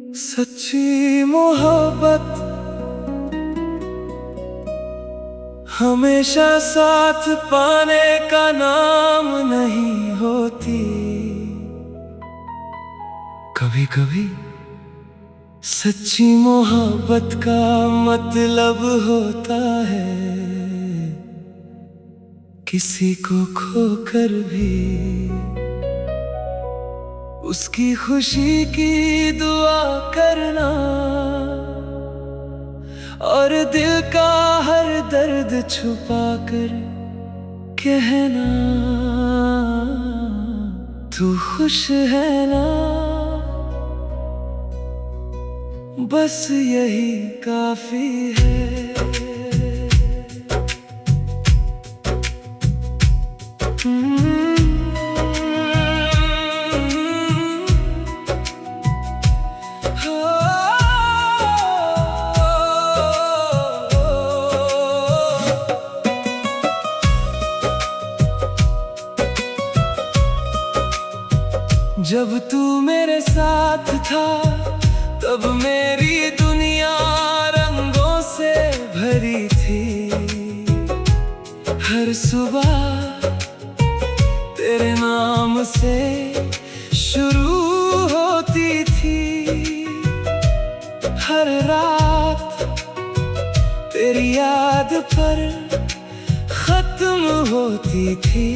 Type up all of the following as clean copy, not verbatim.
सच्ची मोहब्बत हमेशा साथ पाने का नाम नहीं होती। कभी कभी सच्ची मोहब्बत का मतलब होता है किसी को खोकर भी उसकी खुशी की दुआ करना और दिल का हर दर्द छुपा कर कहना तू खुश है ना। बस यही काफी है। जब तू मेरे साथ था तब मेरी दुनिया रंगों से भरी थी। हर सुबह तेरे नाम से शुरू होती थी। हर रात तेरी याद पर खत्म होती थी।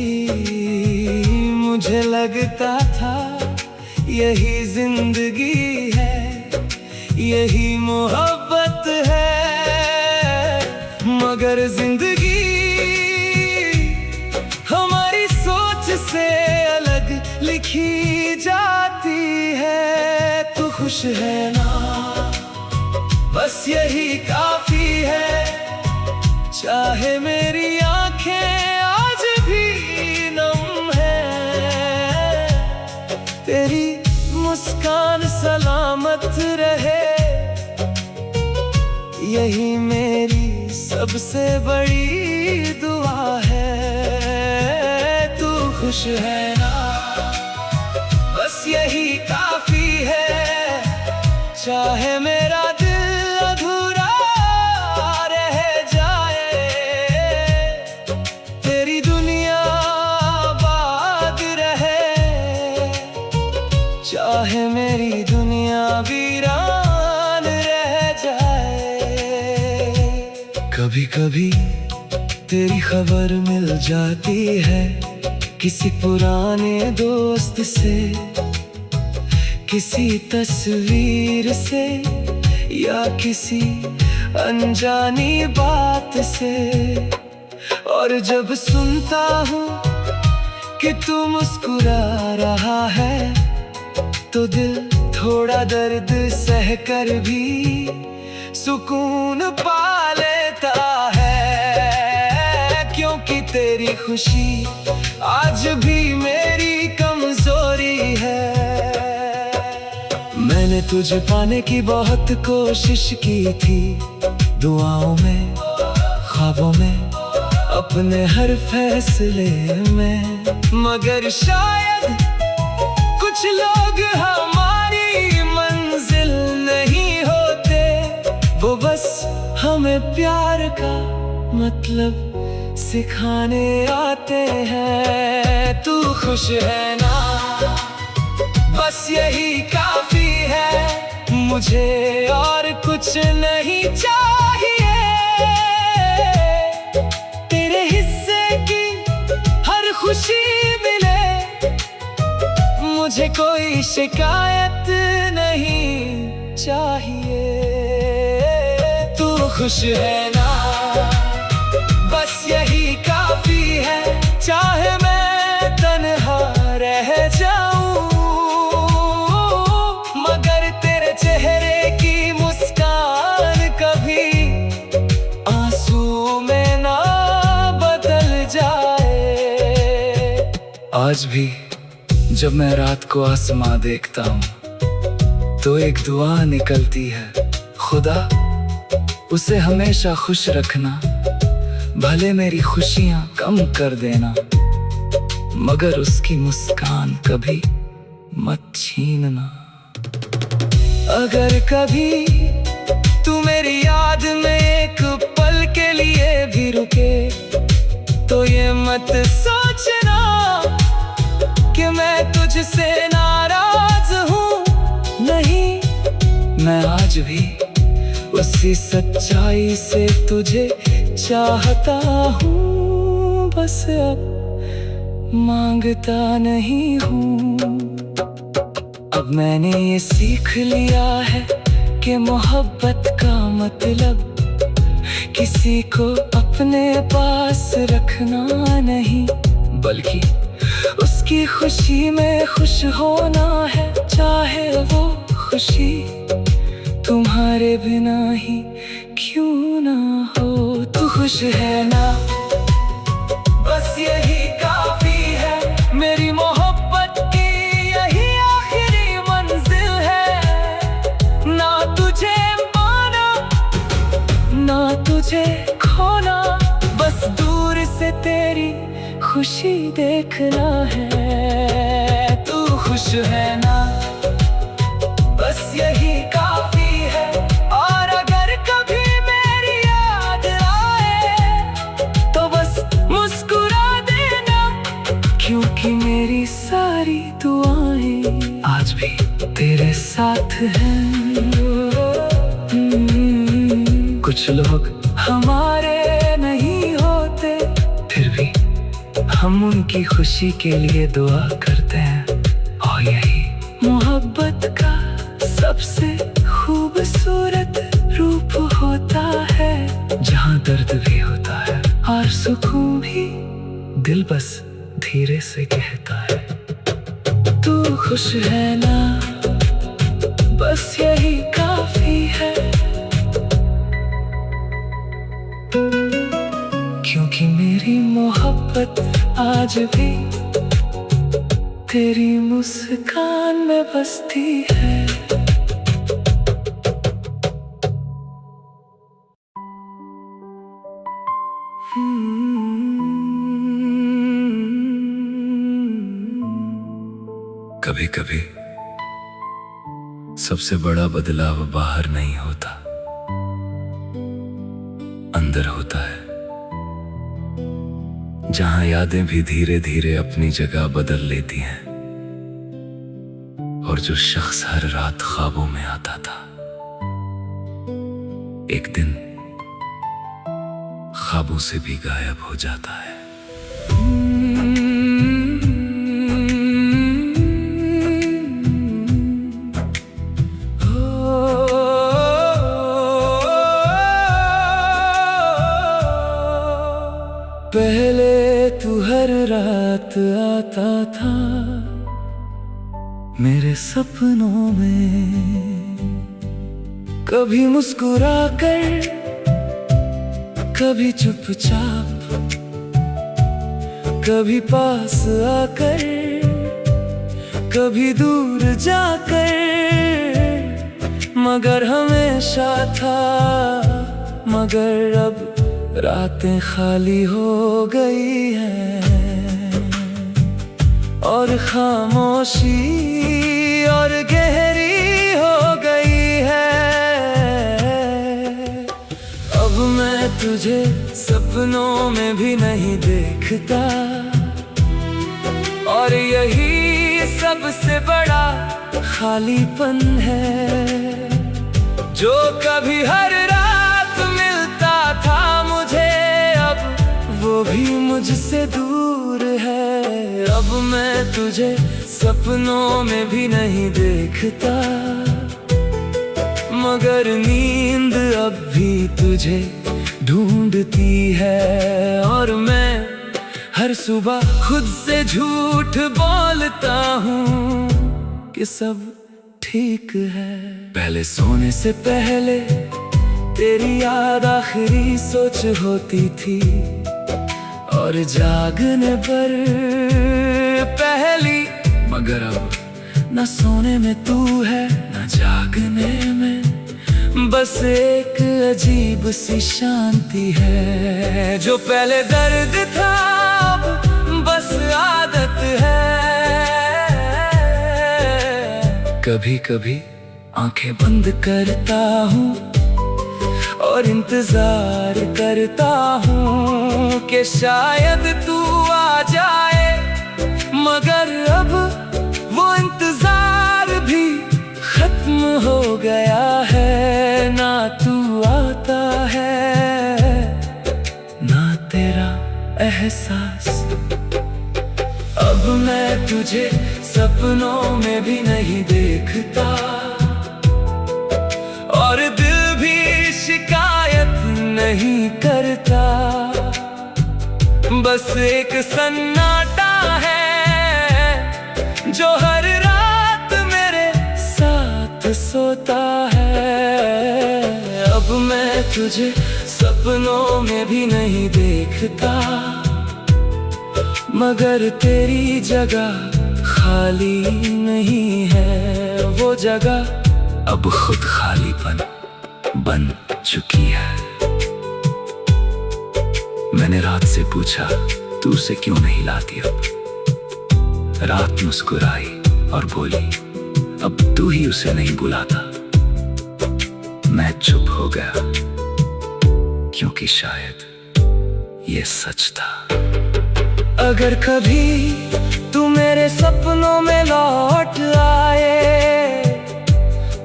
मुझे लगता था यही जिंदगी है, यही मोहब्बत है। मगर जिंदगी हमारी सोच से अलग लिखी जाती है। तू खुश है ना, बस यही काफी है। चाहे मेरी आंखें आज भी नम है, तेरी मुस्कान सलामत रहे, यही मेरी सबसे बड़ी दुआ है। तू खुश है ना, बस यही काफी है। चाहे मेरा दिल अधूरा रह जाए, तेरी दुनिया आबाद रहे। चाहे मेरी दुनिया वीरान रह जाए। कभी कभी तेरी खबर मिल जाती है किसी पुराने दोस्त से, किसी तस्वीर से या किसी अनजानी बात से। और जब सुनता हूँ कि तू मुस्कुरा रहा है तो दिल थोड़ा दर्द सहकर भी सुकून पा लेता है। क्योंकि तेरी खुशी आज भी मेरी कमजोरी है। मैंने तुझे पाने की बहुत कोशिश की थी, दुआओं में, ख्वाबों में, अपने हर फैसले में। मगर शायद कुछ लोग हमारी मंजिल नहीं होते, वो बस हमें प्यार का मतलब सिखाने आते हैं। तू खुश है ना, बस यही काफी है। मुझे और कुछ नहीं चाहिए, तेरे हिस्से की हर खुशी मिले, मुझे कोई शिकायत नहीं चाहिए। तू खुश है ना, बस यही काफी है। चाहे मैं तन्हा रह जाऊं, मगर तेरे चेहरे की मुस्कान कभी आंसू में ना बदल जाए। आज भी जब मैं रात को आसमां देखता हूँ तो एक दुआ निकलती है, खुदा उसे हमेशा खुश रखना, भले मेरी खुशियां कम कर देना, मगर उसकी मुस्कान कभी मत छीनना। अगर कभी तू मेरी याद में एक पल के लिए भी रुके, तो ये मत सोचना कि मैं तुझसे नाराज हूँ। नहीं, मैं आज भी उसी सच्चाई से तुझे चाहता हूँ, बस अब मांगता नहीं हूँ। अब मैंने ये सीख लिया है कि मोहब्बत का मतलब किसी को अपने पास रखना नहीं, बल्कि उसकी खुशी में खुश होना है। चाहे वो खुशी तुम्हारे बिना ही क्यों ना हो। तू खुश है ना, बस यही काफी है। मेरी मोहब्बत की यही आखिरी मंजिल है। ना तुझे पाना, ना तुझे खोना, बस दूर से तेरी खुशी देखना है। तू खुश है ना, बस यही काफी है। और अगर कभी मेरी याद आए तो बस मुस्कुरा देना, क्योंकि मेरी सारी दुआएं आज भी तेरे साथ हैं। कुछ लोग हमारे नहीं होते, फिर भी हम उनकी खुशी के लिए दुआ करते हैं। और यही मोहब्बत का सबसे खूबसूरत रूप होता है, जहाँ दर्द भी होता है और सुकून भी, दिल बस धीरे से कहता है। तू खुश है ना, बस यही काफी है। क्योंकि मेरी मोहब्बत आज भी तेरी मुस्कान में बसती है। कभी कभी सबसे बड़ा बदलाव बाहर नहीं होता, अंदर होता है। जहां यादें भी धीरे धीरे अपनी जगह बदल लेती हैं, और जो शख्स हर रात ख्वाबों में आता था, एक दिन ख्वाबों से भी गायब हो जाता है। पहले तू हर रात आता था मेरे सपनों में, कभी मुस्कुरा कर, कभी चुपचाप, कभी पास आकर, कभी दूर जाकर, मगर हमेशा था। मगर अब रातें खाली हो गई हैं, और खामोशी और गहरी हो गई है। अब मैं तुझे सपनों में भी नहीं देखता, और यही सबसे बड़ा खालीपन है। जो कभी हर रात मिलता था मुझे, अब वो भी मुझसे दूर है। अब मैं तुझे सपनों में भी नहीं देखता, मगर नींद अब भी तुझे ढूंढती है। और मैं हर सुबह खुद से झूठ बोलता हूँ कि सब ठीक है। पहले सोने से पहले तेरी याद आखिरी सोच होती थी, और जागने पर पहली। मगर अब न सोने में तू है, न जागने में, बस एक अजीब सी शांति है। जो पहले दर्द था अब बस आदत है। कभी कभी आंखें बंद करता हूँ और इंतजार करता हूँ कि शायद तू आ जाए, मगर अब वो इंतजार भी खत्म हो गया है। ना तू आता है ना तेरा एहसास। अब मैं तुझे सपनों में भी नहीं देखता और दिल भी शिकायत नहीं करता। बस एक सन्नाटा है जो हर रात मेरे साथ सोता है। अब मैं तुझे सपनों में भी नहीं देखता, मगर तेरी जगह खाली नहीं है। वो जगह अब खुद खालीपन बन चुकी है। मैंने रात से पूछा तू उसे क्यों नहीं लाती अब। रात मुस्कुराई और बोली अब तू ही उसे नहीं बुलाता। मैं चुप हो गया क्योंकि शायद ये सच था। अगर कभी तू मेरे सपनों में लौट आए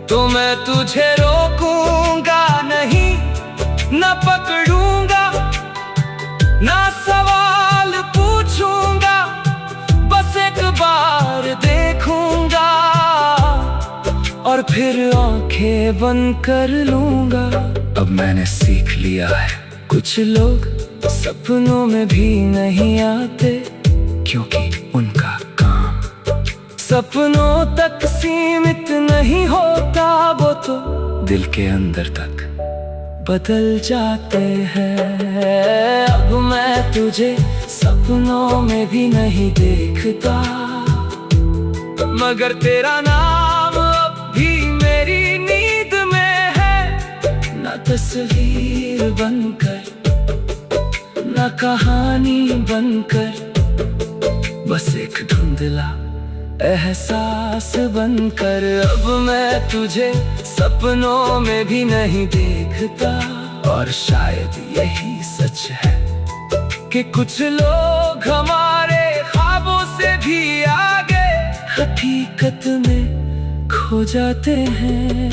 तो मैं तुझे रोकूंगा नहीं, न पकड़ूंगा ना सवाल पूछूंगा। बस एक बार देखूंगा और फिर आंखें बंद कर लूंगा। अब मैंने सीख लिया है कुछ लोग सपनों में भी नहीं आते, क्योंकि उनका काम सपनों तक सीमित नहीं होता। वो तो दिल के अंदर तक बदल जाते हैं। अब मैं तुझे सपनों में भी नहीं देखता, मगर तेरा नाम अब भी मेरी नींद में है। ना तस्वीर बनकर ना कहानी बनकर, बस एक धुंधला एहसास बनकर। अब मैं तुझे सपनों में भी नहीं देखता और शायद यही सच है कि कुछ लोग हमारे ख्वाबों से भी आगे हकीकत में खो जाते हैं।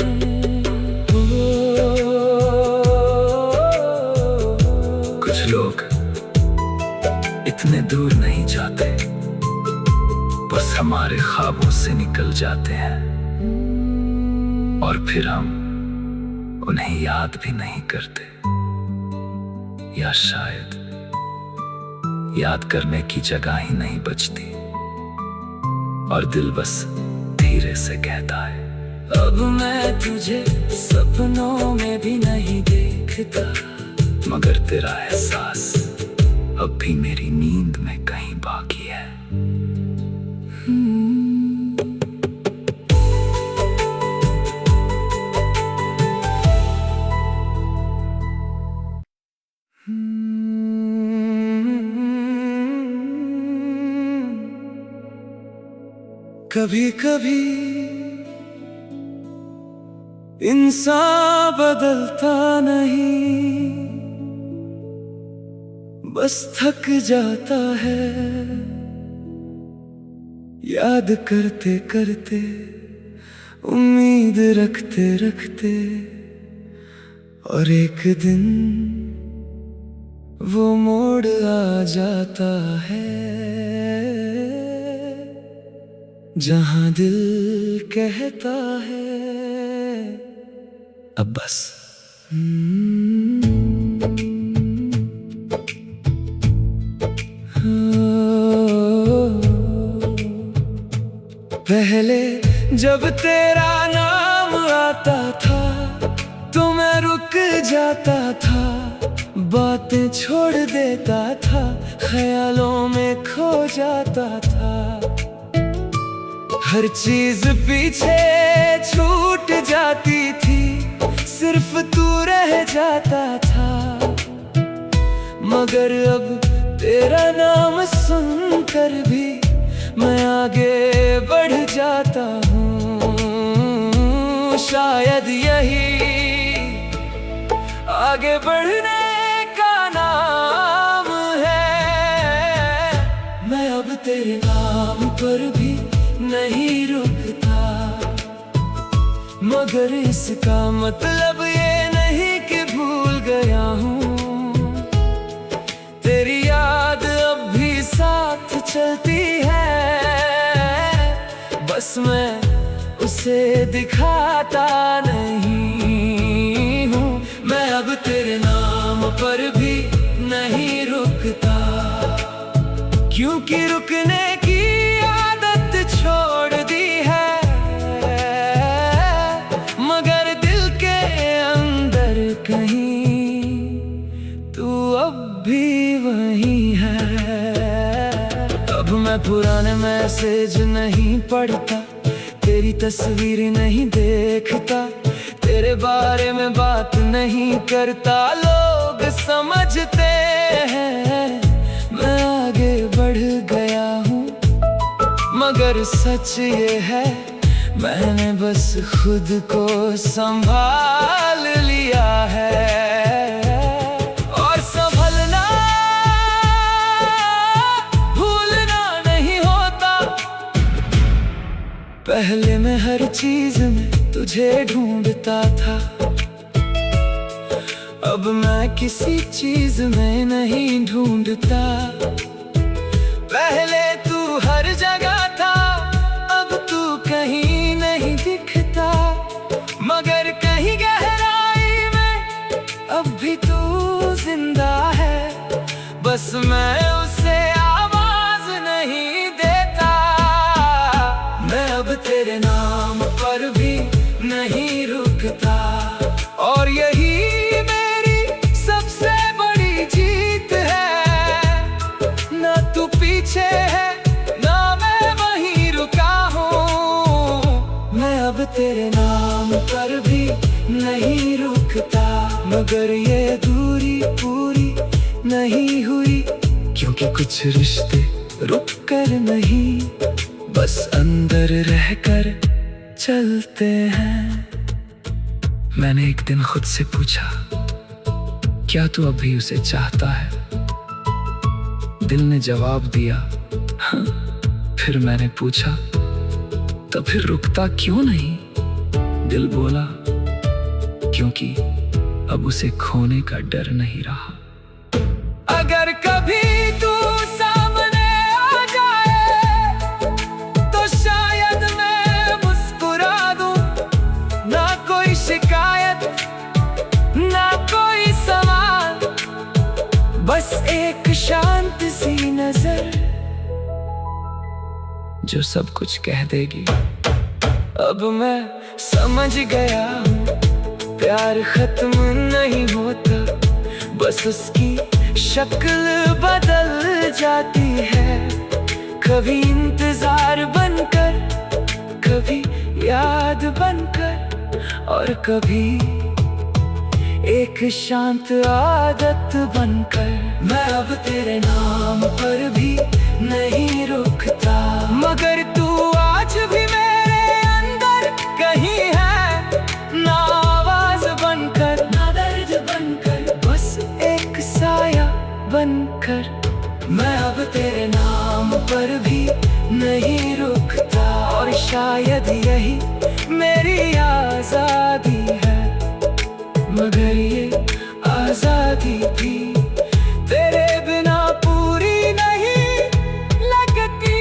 कुछ लोग इतने दूर नहीं जाते, बस हमारे ख्वाबों से निकल जाते हैं और फिर हम उन्हें याद भी नहीं करते, या शायद याद करने की जगह ही नहीं बचती और दिल बस धीरे से कहता है अब मैं तुझे सपनों में भी नहीं देखता, मगर तेरा एहसास अब भी मेरी नींद में कहीं बाकी है। कभी कभी इंसान बदलता नहीं, बस थक जाता है याद करते करते, उम्मीद रखते रखते। और एक दिन वो मोड़ आ जाता है जहां दिल कहता है अब बस। पहले जब तेरा नाम आता था तो मैं रुक जाता था, बातें छोड़ देता था, ख्यालों में खो जाता था। हर चीज पीछे छूट जाती थी, सिर्फ तू रह जाता था। मगर अब तेरा नाम सुनकर भी मैं आगे बढ़ जाता हूँ। तो शायद यही आगे बढ़ने का नाम है। मैं अब तेरे नाम पर भी नहीं रुकता, मगर इसका मतलब ये नहीं कि भूल गया हूँ। तेरी याद अब भी साथ चलती है, बस मैं उसे दिखाता नहीं हूँ। मैं अब तेरे नाम पर भी नहीं रुकता, क्योंकि रुकने की आदत छोड़ दी है। मगर दिल के अंदर कहीं तू अब भी वही है। अब मैं पुराने मैसेज नहीं पढ़ता, तेरी तस्वीर नहीं देखता, तेरे बारे में बात नहीं करता। लोग समझते हैं मैं आगे बढ़ गया हूँ, मगर सच ये है मैंने बस खुद को संभाल लिया है। और संभलना भूलना नहीं होता, पहले मैं हर चीज में तुझे ढूंढता था, अब मैं किसी चीज में नहीं ढूंढता। पहले तू हर जगह था, अब तू कहीं नहीं दिखता, मगर कहीं गहराई में अब भी तू जिंदा है। बस मैं उसे आवाज नहीं देता। मैं अब तेरे नाम पर भी नहीं रुकता, और यही मेरी सबसे बड़ी जीत है। ना तू पीछे है ना मैं वहीं रुका हूँ। मैं अब तेरे नाम पर भी नहीं रुकता, मगर ये दूरी पूरी नहीं हुई, क्योंकि कुछ रिश्ते रुक कर नहीं, बस अंदर रहकर चलते हैं। मैंने एक दिन खुद से पूछा, क्या तू अभी उसे चाहता है? दिल ने जवाब दिया हाँ। फिर मैंने पूछा, तो फिर रुकता क्यों नहीं? दिल बोला, क्योंकि अब उसे खोने का डर नहीं रहा। अगर कभी तू सामने आ जाए तो शायद मैं मुस्कुरा दूं। ना कोई शिकायत ना कोई सवाल, बस एक शांत सी नजर जो सब कुछ कह देगी। अब मैं समझ गया हूँ प्यार खत्म नहीं होता, बस उसकी शक्ल बदल जाती है। कभी इंतजार बनकर, कभी याद बनकर, और कभी एक शांत आदत बनकर। मैं अब तेरे नाम पर भी नहीं रुकता, मगर तू आज भी मेरे अंदर कहीं है। ना आवाज बनकर ना दर्द बनकर, बस एक साया बनकर। मैं अब तेरे नाम पर भी नहीं रुकता, और शायद यही मेरी आजादी है। मगर ये आजादी भी तेरे बिना पूरी नहीं लगती।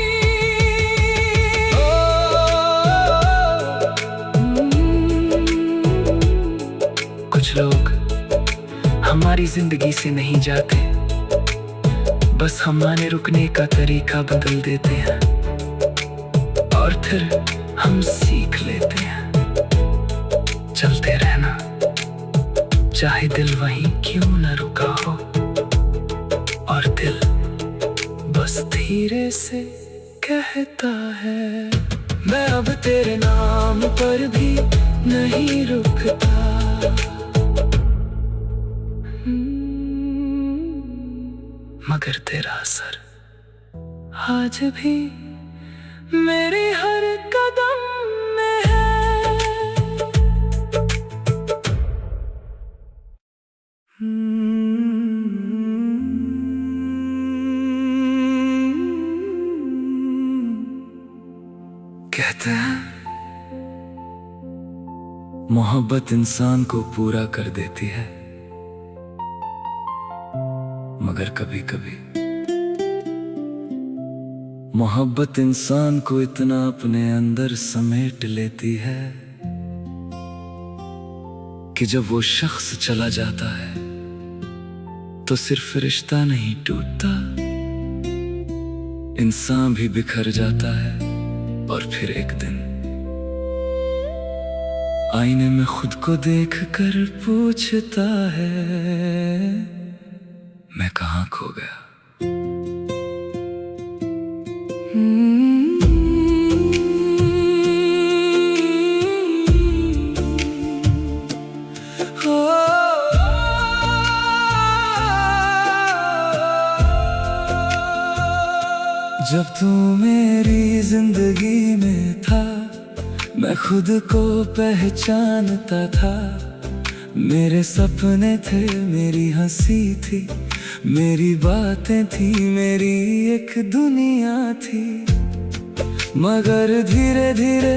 कुछ लोग हमारी जिंदगी से नहीं जाते, बस हमारे रुकने का तरीका बदल देते हैं, और फिर हम सीख लेते हैं चलते रहना, चाहे दिल वहीं क्यों न रुका हो। और दिल बस धीरे से कहता है, मैं अब तेरे नाम पर भी नहीं रुकता। मगर तेरा असर आज भी मेरी हर कदम में है। कहते हैं मोहब्बत इंसान को पूरा कर देती है, मगर कभी कभी मोहब्बत इंसान को इतना अपने अंदर समेट लेती है कि जब वो शख्स चला जाता है तो सिर्फ रिश्ता नहीं टूटता, इंसान भी बिखर जाता है। और फिर एक दिन आईने में खुद को देख कर पूछता है, मैं कहाँ खो गया। जब तू मेरी जिंदगी में था, मैं खुद को पहचानता था। मेरे सपने थे, मेरी हंसी थी, मेरी बातें थी, मेरी एक दुनिया थी। मगर धीरे धीरे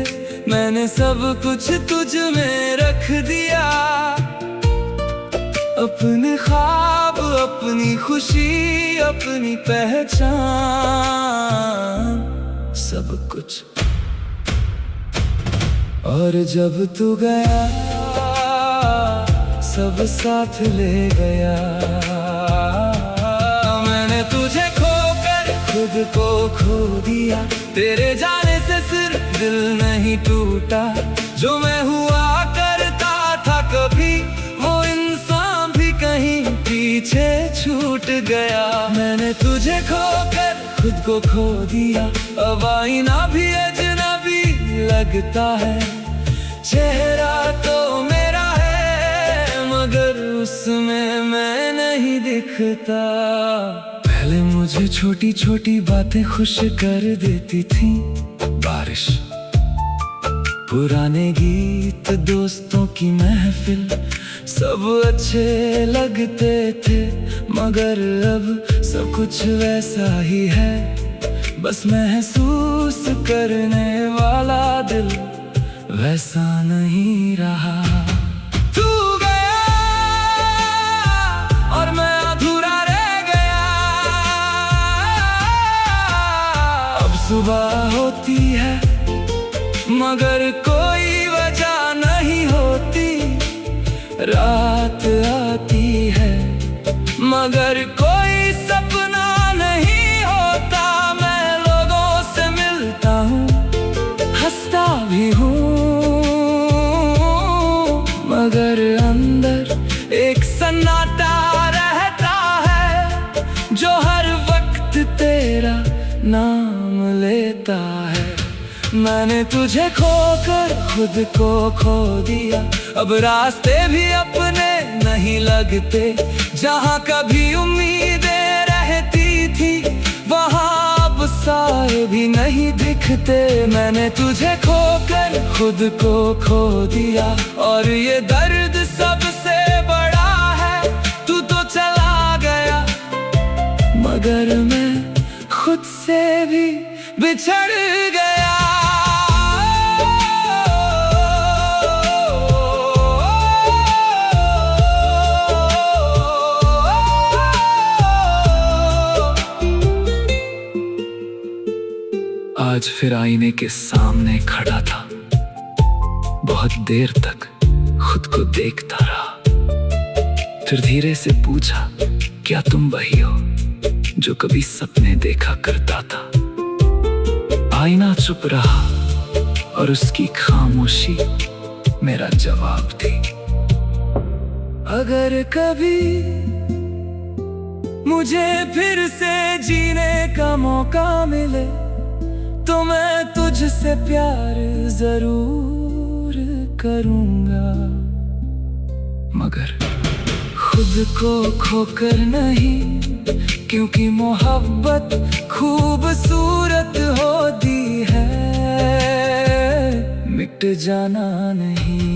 मैंने सब कुछ तुझ में रख दिया, अपने ख्वाब, अपनी खुशी, अपनी पहचान, सब कुछ। और जब तू गया सब साथ ले गया, मैंने तुझे खोकर खुद को खो दिया। तेरे जाने से सिर्फ दिल नहीं टूटा, जो मैं हुआ करता था कभी, वो इंसान भी कहीं पीछे छूट गया। मैंने तुझे खोकर खुद को खो दिया, अब आईना भी अजनबी लगता है। चेहरा तो मेरा है, मगर उसमें मैं नहीं दिखता। पहले मुझे छोटी छोटी बातें खुश कर देती थी, बारिश, पुराने गीत, दोस्तों की महफिल, सब अच्छे लगते थे। मगर अब सब कुछ वैसा ही है, बस महसूस करने वाला दिल वैसा नहीं रहा। तू गया और मैं अधूरा रह गया। अब सुबह होती है मगर कोई वजह नहीं होती, रात आती है मगर कोई सपना नहीं होता। मैं लोगों से मिलता हूँ, हंसता भी हूँ, मगर अंदर एक सन्नाटा रहता है, जो हर वक्त तेरा नाम लेता है। मैंने तुझे खोकर खुद को खो दिया, अब रास्ते भी अपने नहीं लगते। जहाँ कभी उम्मीदें रहती थी, वहाँ अब साए भी नहीं दिखते। मैंने तुझे खोकर खुद को खो दिया, और ये दर्द सबसे बड़ा है। तू तो चला गया मगर मैं खुद से भी बिछड़ गया। आज फिर आईने के सामने खड़ा था, बहुत देर तक खुद को देखता रहा। फिर धीरे से पूछा, क्या तुम वही हो जो कभी सपने देखा करता था? आईना चुप रहा और उसकी खामोशी मेरा जवाब थी। अगर कभी मुझे फिर से जीने का मौका मिले, तो मैं तुझसे प्यार जरूर करूंगा, मगर खुद को खोकर नहीं, क्योंकि मोहब्बत खूबसूरत होती है, मिट जाना नहीं।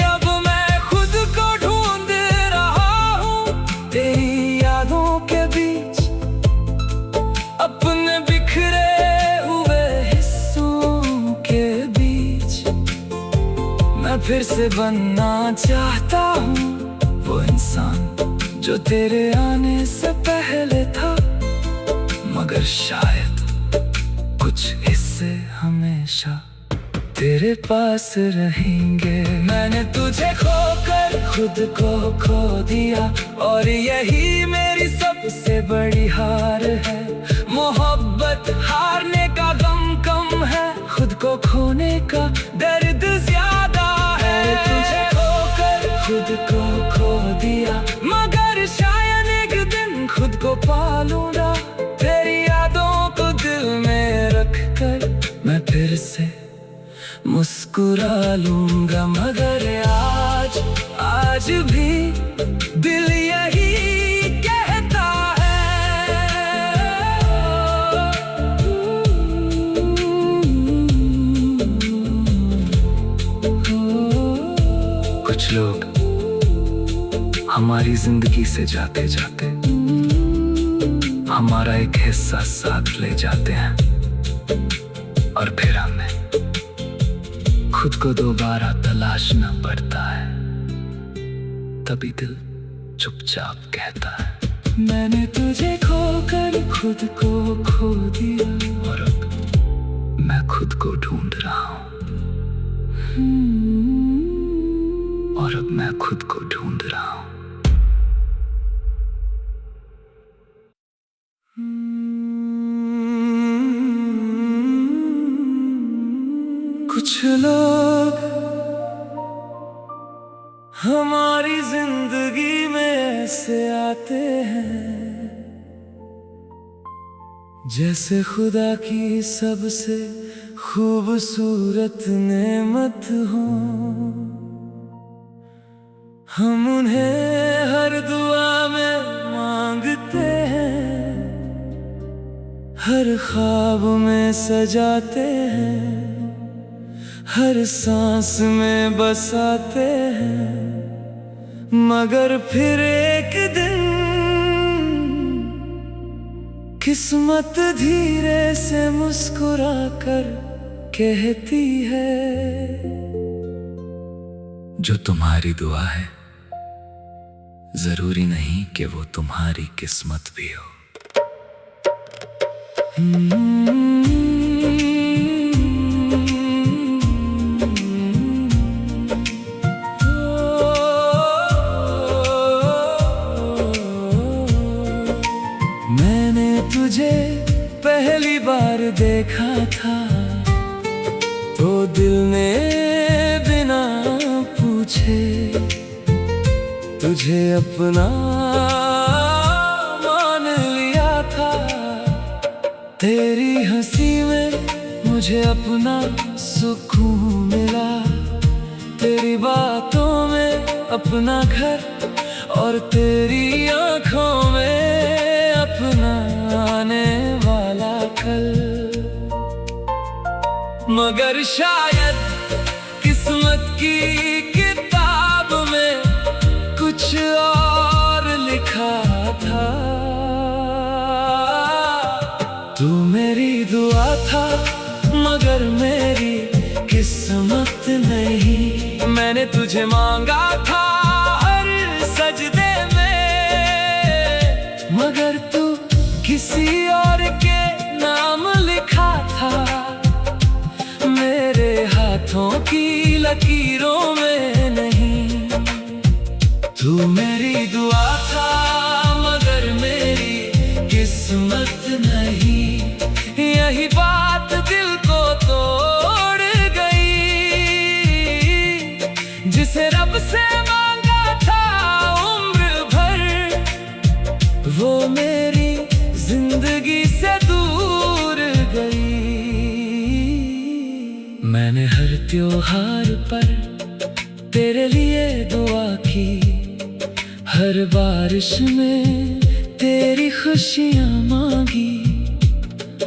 अब मैं खुद को ढूंढ रहा हूँ तेरी यादों के बीच, अपने बिखरे हुए फिर से बनना चाहता हूँ वो इंसान जो तेरे आने से पहले था, मगर शायद कुछ हिस्से हमेशा तेरे पास रहेंगे। मैंने तुझे खोकर खुद को खो दिया, और यही मेरी सबसे बड़ी हार है। मोहब्बत हारने का गम कम है, खुद को खोने का दर्द ज्यादा है। तुझे खोकर खुद को खो दिया, मगर शायद एक दिन खुद को पालूंगा। तेरी यादों को दिल में रख कर मैं फिर से मुस्कुरा लूंगा, मगर आज भी दिल यही कहता है। कुछ लोग हमारी जिंदगी से जाते जाते हमारा एक हिस्सा साथ ले जाते हैं, और फिर हमें खुद को दोबारा तलाशना पड़ता है। तभी दिल चुपचाप कहता है, मैंने तुझे खोकर खुद को खो दिया, और अब मैं खुद को ढूंढ रहा हूँ। और अब मैं खुद को ढूंढ रहा हूँ। कुछ लोग हमारी जिंदगी में ऐसे आते हैं जैसे खुदा की सबसे खूबसूरत नेमत हो। हम उन्हें हर दुआ में मांगते हैं, हर ख्वाब में सजाते हैं, हर सांस में बसाते हैं, मगर फिर एक दिन किस्मत धीरे से मुस्कुरा कर कहती है, जो तुम्हारी दुआ है जरूरी नहीं कि वो तुम्हारी किस्मत भी हो। मैंने तुझे पहली बार देखा था तो दिल ने बिना पूछे तुझे अपना मान लिया था। तेरी हंसी में मुझे अपना सुकून मिला, तेरी बातों में अपना घर, और तेरी आंखों में अपना आने वाला कल। मगर शायद किस्मत की किताब में कुछ और लिखा था। तू मेरी दुआ था मगर मेरी किस्मत नहीं। मैंने तुझे मांगा था हर सजदे में, मगर तू किसी और के नाम लिखा था। मेरे हाथों की लकीरों में नहीं। तू मेरी दुआ था मगर मेरी किस्मत नहीं। यही बात दिल को तोड़ गई, जिसे रब से मांगा था उम्र भर, वो मेरी जिंदगी से दूर गई। मैंने हर त्योहार पर तेरे लिए दुआ की, हर बारिश में तेरी खुशियाँ मांगी,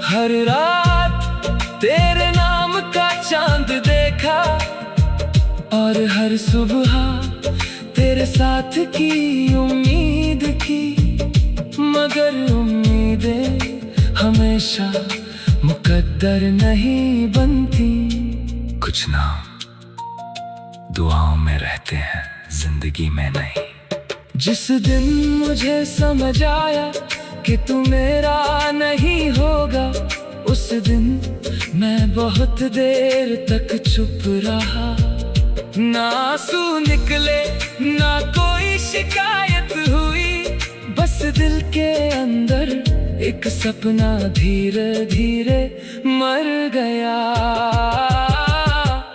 हर रात तेरे नाम का चांद देखा, और हर सुबह तेरे साथ की उम्मीद की। मगर उम्मीदें हमेशा मुकद्दर नहीं बनती। कुछ नाम दुआओं में रहते हैं, जिंदगी में नहीं। जिस दिन मुझे समझ आया कि तू मेरा नहीं होगा, उस दिन मैं बहुत देर तक चुप रहा। ना आंसू निकले ना कोई शिकायत हुई, बस दिल के अंदर एक सपना धीरे धीरे मर गया।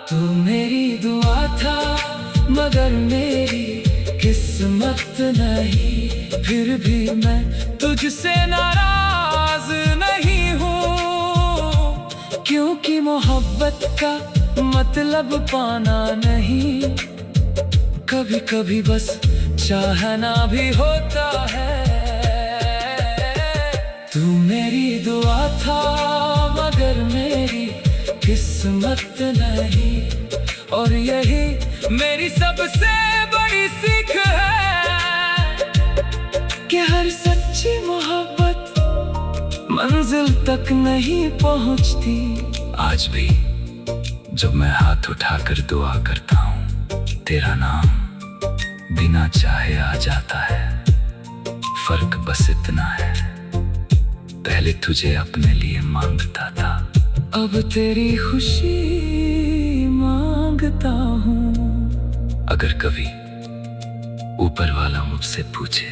तू मेरी दुआ था मगर मेरी किस्मत नहीं, फिर भी मैं तुझसे नाराज नहीं हूँ, क्योंकि मोहब्बत का मतलब पाना नहीं, कभी कभी बस चाहना भी होता है। तू मेरी दुआ था मगर मेरी किस्मत नहीं, और यही मेरी सबसे बड़ी सीख है कि हर सच्ची मोहब्बत मंजिल तक नहीं पहुंचती। आज भी जब मैं हाथ उठाकर दुआ करता हूँ, तेरा नाम बिना चाहे आ जाता है। फर्क बस इतना है, पहले तुझे अपने लिए मांगता था, अब तेरी खुशी मांगता हूँ। अगर कभी ऊपर वाला मुझसे पूछे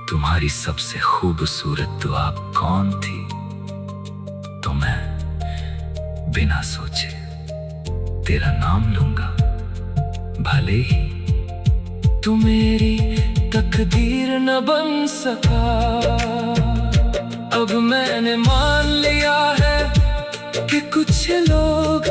तुम्हारी सबसे खूबसूरत दुआ कौन थी, तो मैं बिना सोचे तेरा नाम लूंगा, भले ही तू मेरी तकदीर न बन सका। अब मैंने मान लिया है कि कुछ लोग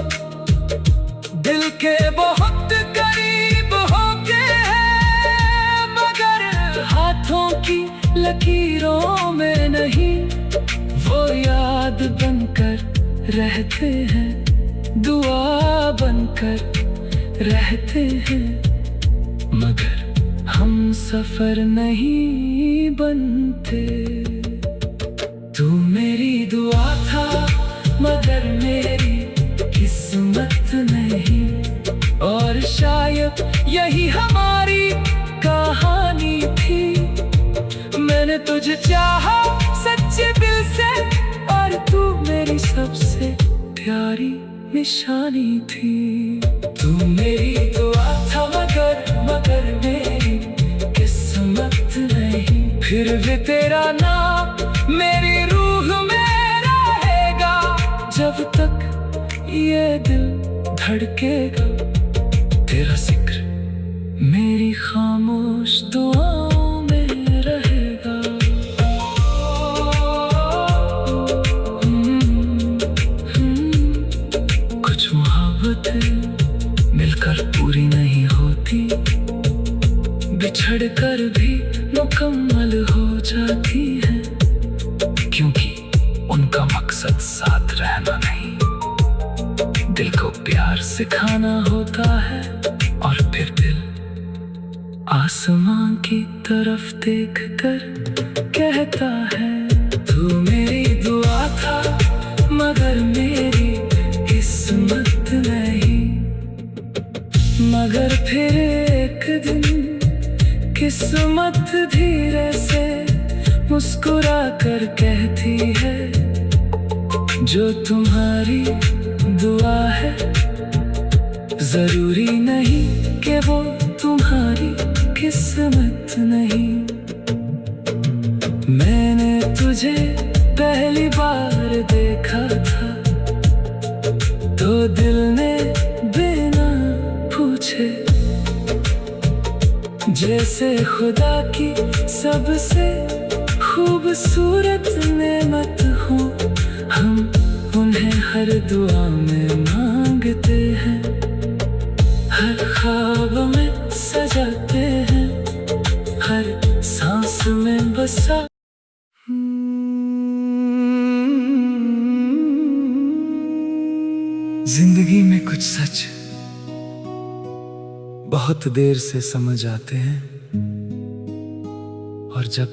दिल के बहुत करीब होते हैं, मगर हाथों की लकीरों में नहीं। वो याद बनकर रहते हैं, दुआ बनकर रहते हैं, मगर हम सफर नहीं बनते। तू मेरी दुआ था मगर मेरी किस्मत नहीं, और शायद यही हमारी कहानी थी। मैंने तुझे चाहा सच्चे दिल से, और तू मेरी सबसे प्यारी निशानी थी। तू मेरी दुआ था मगर मेरी किस्मत नहीं, फिर भी तेरा नाम मेरी रूह में रहेगा। जब तक ये दिल धड़केगा, तेरा जिक्र मेरी खामोश दुआओं में रहेगा। कुछ मोहब्बतें मिलकर पूरी नहीं होती, बिछड़ कर भी मुकम्मल हो जाती है, क्योंकि उनका मकसद साथ रहना नहीं, दिल को प्यार सिखाना होता है। और फिर दिल आसमां की तरफ देख कर कहता है, तू मेरी दुआ था मगर मेरी किस्मत नहीं। मगर फिर एक दिन किस्मत धीरे से मुस्कुरा कर कहती है, जो तुम्हारी दुआ है जरूरी नहीं कि वो तुम्हारी किस्मत नहीं। मैंने तुझे पहली बार देखा था तो दिल ने बिना पूछे जैसे खुदा की सबसे खूबसूरत नेमत हो, हम उन्हें हर दुआ में मांगते हैं, हर ख्वाब में सजाते हैं, हर सांस में बसा। जिंदगी में कुछ सच बहुत देर से समझ आते हैं, और जब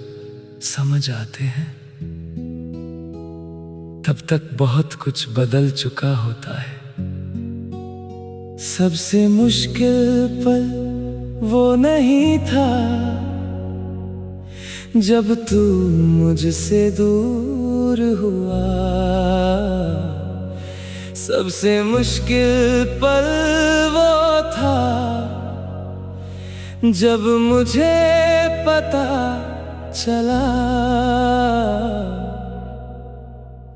समझ आते हैं तब तक बहुत कुछ बदल चुका होता है। सबसे मुश्किल पल वो नहीं था जब तू मुझसे दूर हुआ। सबसे मुश्किल पल वो था जब मुझे पता चला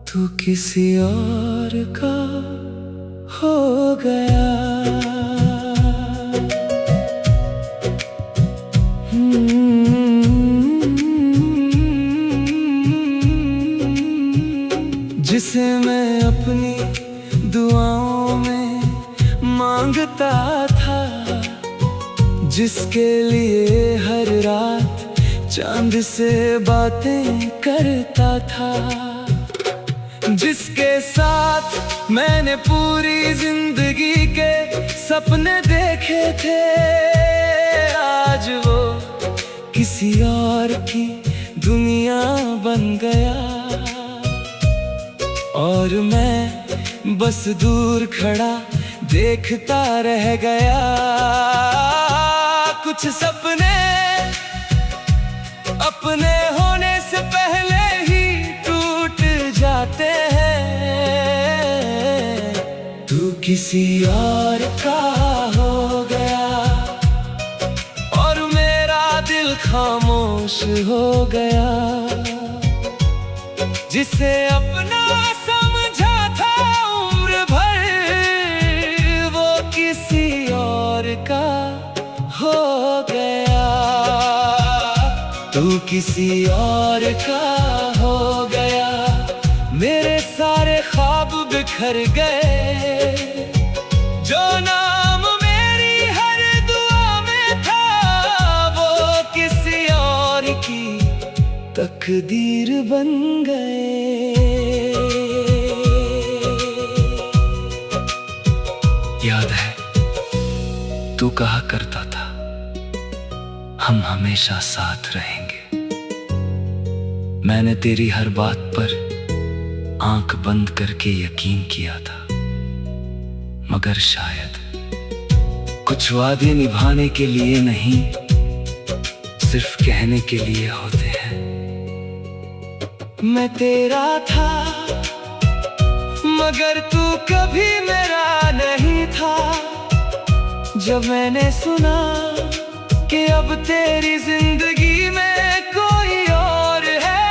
तू किसी और का हो गया। जिसे मैं अपनी दुआओं में मांगता था, जिसके लिए हर रात चांद से बातें करता था, जिसके साथ मैंने पूरी जिंदगी के सपने देखे थे, आज वो किसी और की दुनिया बन गया और मैं बस दूर खड़ा देखता रह गया। कुछ सपने अपने होने से पहले ही टूट जाते हैं। तू किसी और का हो गया और मेरा दिल खामोश हो गया। जिसे अपना समझा था उम्र भर, वो किसी और का हो गया। तू किसी और का हो गया, मेरे सारे ख्वाब बिखर गए। जो नाम मेरी हर दुआ में था, वो किसी और की तकदीर बन गए। याद है तू कहा करता था हम हमेशा साथ रहेंगे। मैंने तेरी हर बात पर आंख बंद करके यकीन किया था, मगर शायद कुछ वादे निभाने के लिए नहीं, सिर्फ कहने के लिए होते हैं। मैं तेरा था मगर तू कभी मेरा नहीं था। जब मैंने सुना कि अब तेरी जिंदगी में कोई और है,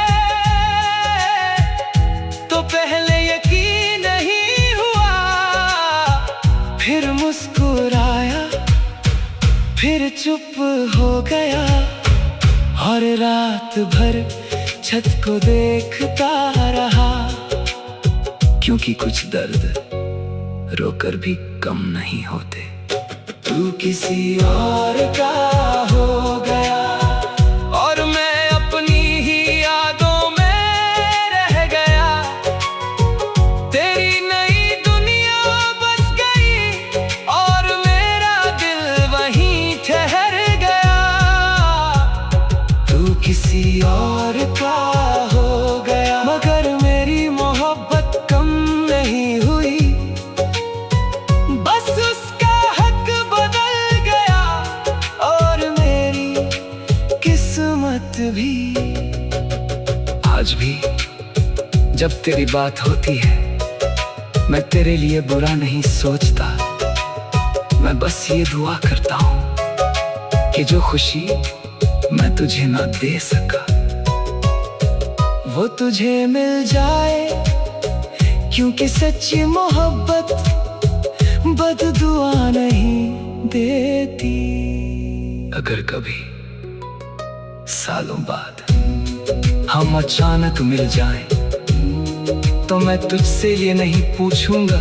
तो पहले यकीन नहीं हुआ, फिर मुस्कुराया, फिर चुप हो गया और रात भर छत को देखता रहा। क्योंकि कुछ दर्द रोकर भी कम नहीं होते। तू किसी और का हो गया और मैं अपनी ही यादों में रह गया। तेरी नई दुनिया बस गई और मेरा दिल वहीं ठहर गया। तू किसी और का हो गया मगर मेरी मोहब्बत कम नहीं हुई। बस उसका हक बदल गया और मेरी किस्मत भी। आज भी जब तेरी बात होती है, मैं तेरे लिए बुरा नहीं सोचता। मैं बस ये दुआ करता हूँ कि जो खुशी मैं तुझे ना दे सका, वो तुझे मिल जाए। क्योंकि सच्ची मोहब्बत बददुआ नहीं देती। अगर कभी सालों बाद हम अचानक मिल जाएं, तो मैं तुझसे ये नहीं पूछूंगा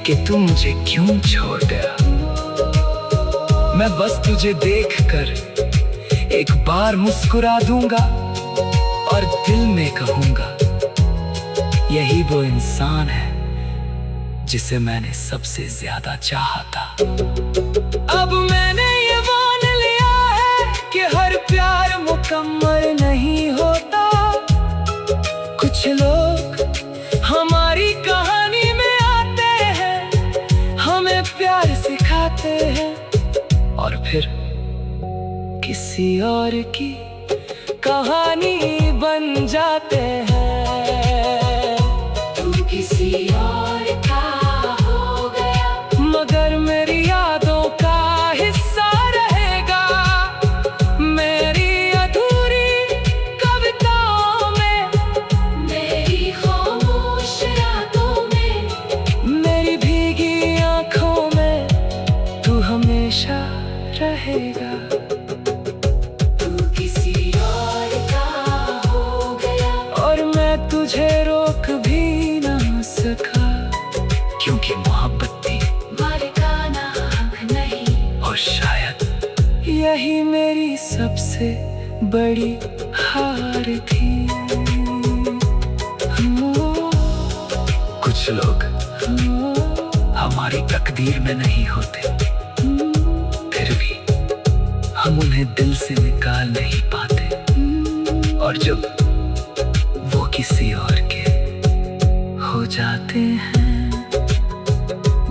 कि तू मुझे क्यों छोड़ गया। मैं बस तुझे देखकर एक बार मुस्कुरा दूंगा और दिल में कहूंगा, यही वो इंसान है जिसे मैंने सबसे ज्यादा चाहा था। अब मैंने ये मान लिया है कि हर प्यार मुकम्मल नहीं होता। कुछ लोग हमारी कहानी में आते हैं, हमें प्यार फिर किसी और की कहानी बन जाते हैं। तू किसी और का हो गया, मगर मेरी यादों का हिस्सा रहेगा। मेरी अधूरी कविताओं में, मेरी खामोश रातों में, मेरी भीगी आंखों में तू हमेशा रहेगा। तू किसी और का हो गया, और मैं तुझे रोक भी ना सका, क्योंकि मोहब्बत थी मालिकाना हक नहीं। और शायद यही मेरी सबसे बड़ी हार थी। कुछ लोग हमारी तकदीर में नहीं होते, फिर भी हम उन्हें दिल से निकाल नहीं पाते। और जब वो किसी और के हो जाते हैं,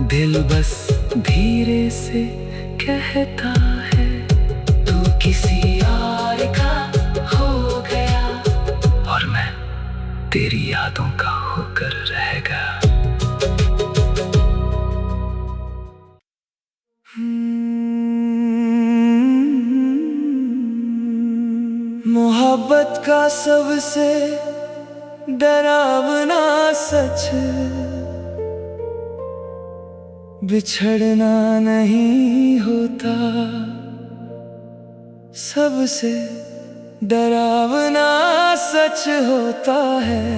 दिल बस धीरे से कहता है, तू किसी और का हो गया। और मैं तेरी यादों का होकर रहेगा। मोहब्बत का सबसे डरावना सच बिछड़ना नहीं होता। सबसे डरावना सच होता है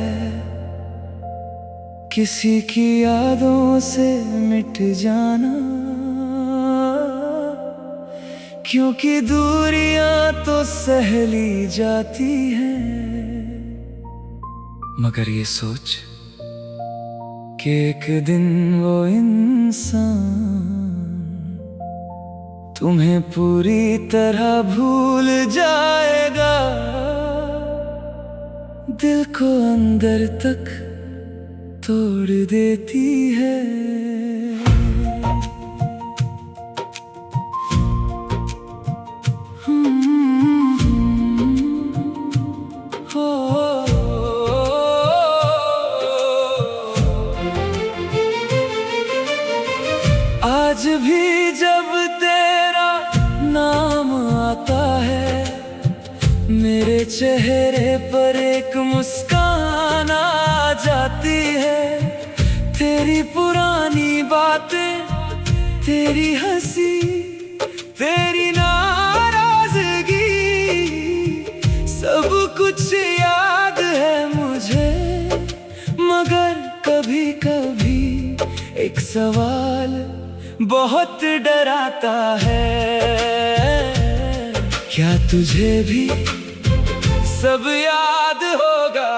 किसी की यादों से मिट जाना। क्योंकि दूरियां तो सहली जाती हैं, मगर ये सोच कि एक दिन वो इंसान तुम्हें पूरी तरह भूल जाएगा, दिल को अंदर तक तोड़ देती है। आज भी जब तेरा नाम आता है, मेरे चेहरे पर एक मुस्कान आ जाती है। तेरी पुरानी बातें, तेरी हंसी, तेरी नाराजगी, सब कुछ याद है मुझे। मगर कभी कभी एक सवाल बहुत डराता है, क्या तुझे भी सब याद होगा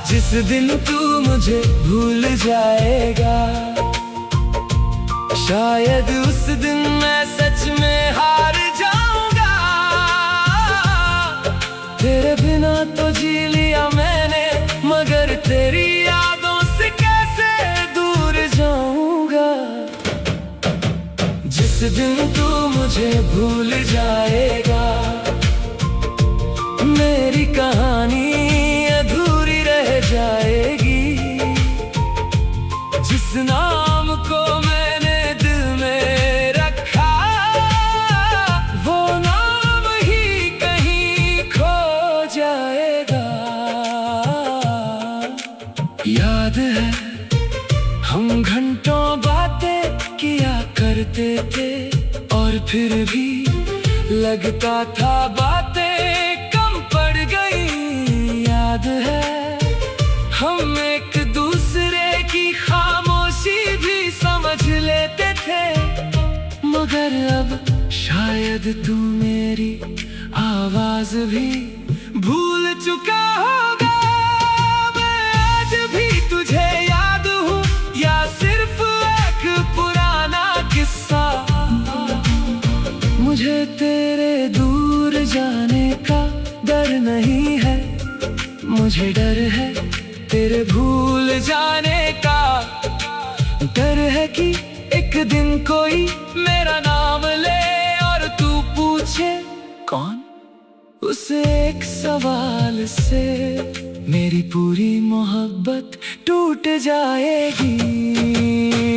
जिस दिन तू मुझे भूल जाएगा। शायद उस दिन मैं सच में हार जाऊंगा। तेरे बिना तो जी लिया मैंने, मगर तेरी यादों से कैसे दूर जाऊंगा। जिस दिन तू मुझे भूल जाएगा, मेरी कहानी अधूरी रह जाएगी। जिस नाम को मैंने दिल में रखा, वो नाम ही कहीं खो जाएगा। याद है हम घंटों बातें किया करते थे, और फिर भी लगता था बातें कम पड़ गई। याद है हम एक दूसरे की खामोशी भी समझ लेते थे, मगर अब शायद तू मेरी आवाज भी भूल चुका होगा। मैं आज भी तुझे याद हूँ, या सिर्फ एक पुराना किस्सा। मुझे तेरे दूर जाने का डर नहीं है, मुझे डर है तेरे भूल जाने का। डर है कि एक दिन कोई मेरा नाम ले और तू पूछे कौन, उस एक सवाल से मेरी पूरी मोहब्बत टूट जाएगी।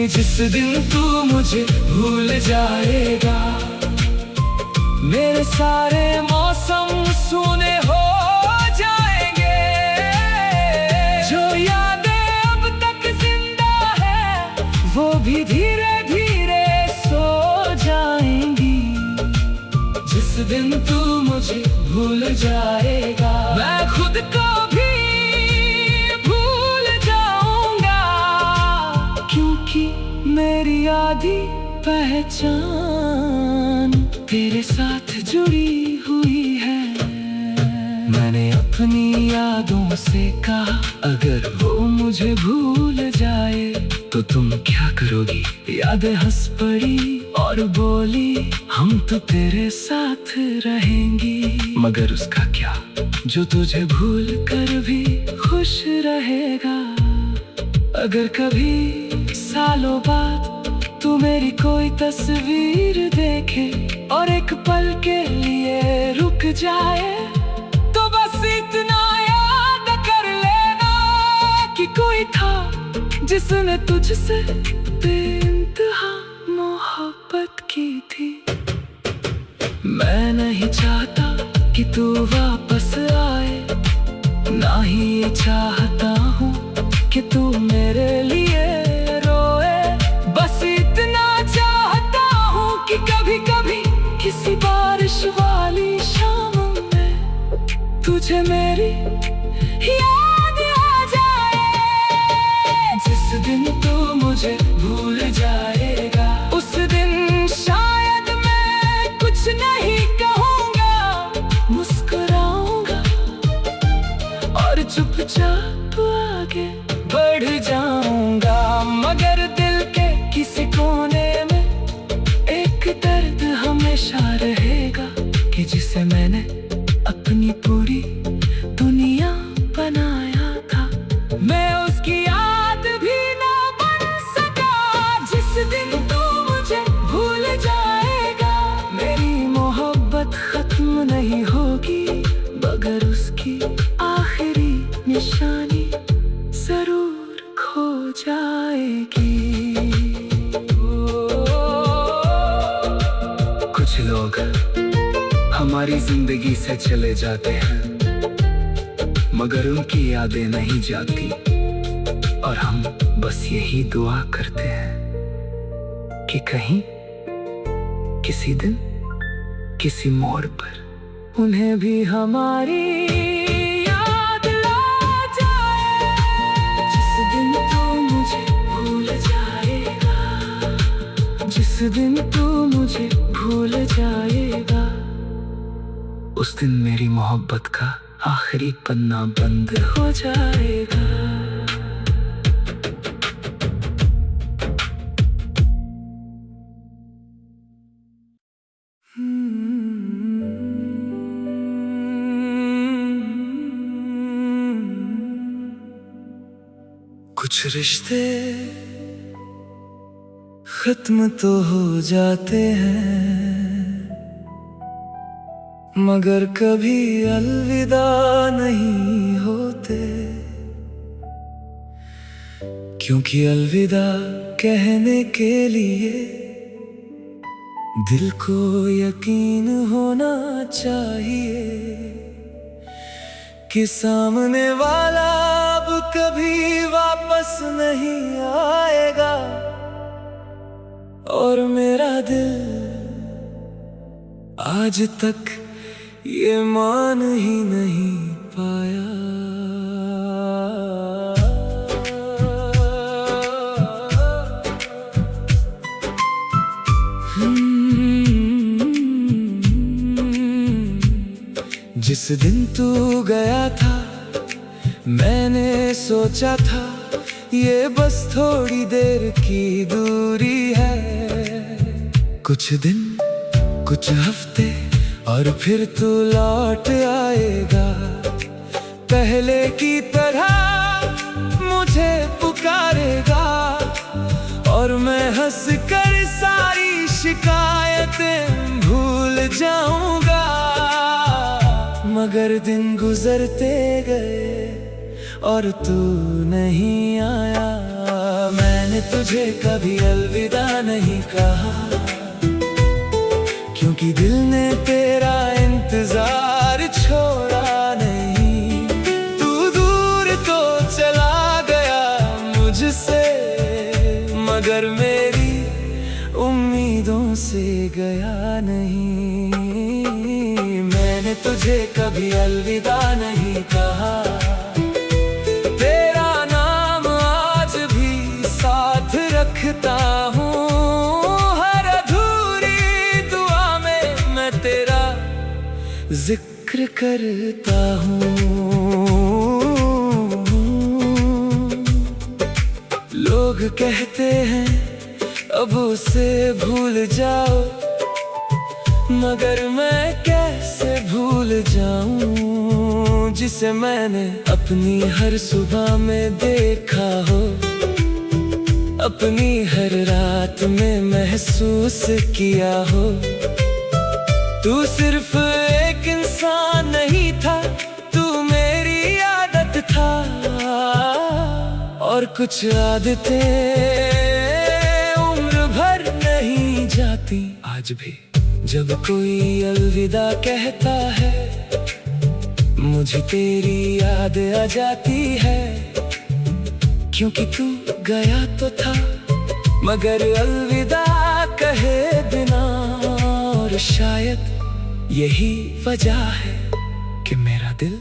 जिस दिन तू मुझे भूल जाएगा, मेरे सारे मौसम सूने हो जाएंगे। जो यादें अब तक जिंदा है, वो भी धीरे धीरे सो जाएंगी। जिस दिन तू मुझे भूल जाएगा, मैं खुद को भी भूल जाऊंगा, क्योंकि मेरी आधी पहचान तेरे साथ जुड़ी हुई है। मैंने अपनी यादों से कहा, अगर वो मुझे भूल जाए तो तुम क्या करोगी? यादें हंस पड़ी और बोली, हम तो तेरे साथ रहेंगी। मगर उसका क्या जो तुझे भूल कर भी खुश रहेगा। अगर कभी सालों बाद तू मेरी कोई तस्वीर देखे और एक पल के लिए रुक जाए, तो बस इतना याद कर लेना कि कोई था जिसने तुझसे बेइंतहा मोहब्बत की थी। मैं नहीं चाहता कि तू वापस आए, ना ही ये चाहता हूँ कि तू मेरे लिए रोए। बस इतना चाहता हूँ कि कभी कभी किसी बारिश वाली शाम में तुझे मेरी याद आ जाए। जिस दिन तू मुझे भूल जाएगा, उस दिन शायद मैं कुछ नहीं कहूँगा, मुस्कुराऊंगा और चुपचाप आगे बढ़ जाऊंगा। मगर दिल के किसी कोने में एक दर्द हमेशा रहेगा, कि जिसे मैंने अपनी पूरी दुनिया बनाया था, मैं उसकी याद भी ना बन सका। जिस दिन तू मुझे भूल जाएगा, मेरी मोहब्बत खत्म नहीं होगी, मगर उसकी आखिरी निशानी जरूर खो जाएगी। कुछ लोग हमारी जिंदगी से चले जाते हैं, मगर उनकी यादें नहीं जाती, और हम बस यही दुआ करते हैं कि कहीं किसी दिन किसी मोड़ पर उन्हें भी हमारी याद आ जाए। जिस दिन तू मुझे भूल जाएगा, जिस दिन तू मुझे भूल जाएगा, उस दिन मेरी मोहब्बत का आखिरी पन्ना बंद हो जाएगा। कुछ रिश्ते खत्म तो हो जाते हैं, मगर कभी अलविदा नहीं होते, क्योंकि अलविदा कहने के लिए दिल को यकीन होना चाहिए कि सामने वाला अब कभी वापस नहीं आएगा। और मेरा दिल आज तक ये मान ही नहीं पाया। जिस दिन तू गया था, मैंने सोचा था ये बस थोड़ी देर की दूरी है। कुछ दिन, कुछ हफ्ते और फिर तू लौट आएगा, पहले की तरह मुझे पुकारेगा और मैं हंस कर सारी शिकायतें भूल जाऊंगा। मगर दिन गुजरते गए और तू नहीं आया। मैंने तुझे कभी अलविदा नहीं कहा, क्योंकि दिल ने तेरा इंतजार छोड़ा नहीं। तू दूर तो चला गया मुझसे, मगर मेरी उम्मीदों से गया नहीं। मैंने तुझे कभी अलविदा नहीं कहा। तेरा नाम आज भी साथ रखता हूँ। हर अधूरी दुआ में मैं तेरा जिक्र करता हूँ। लोग कहते हैं अब उसे भूल जाओ, मगर मैं कैसे भूल जाऊं जिसे मैंने अपनी हर सुबह में देखा हो, अपनी हर रात में महसूस किया हो। तू सिर्फ एक इंसान नहीं था, तू मेरी आदत था। और कुछ आदतें उम्र भर नहीं जाती। आज भी जब कोई अलविदा कहता है, मुझे तेरी याद आ जाती है। क्योंकि तू गया तो था, मगर अलविदा कहे बिना। और शायद यही वजह है कि मेरा दिल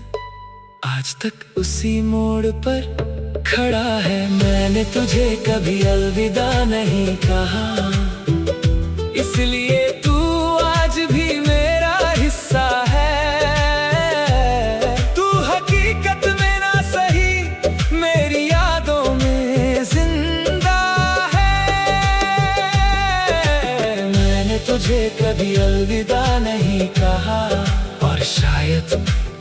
आज तक उसी मोड़ पर खड़ा है। मैंने तुझे कभी अलविदा नहीं कहा, इसलिए तू आज भी मेरा हिस्सा है। तू हकीकत में ना सही मेरी यादों में जिंदा है। मैंने तुझे कभी अलविदा नहीं कहा, और शायद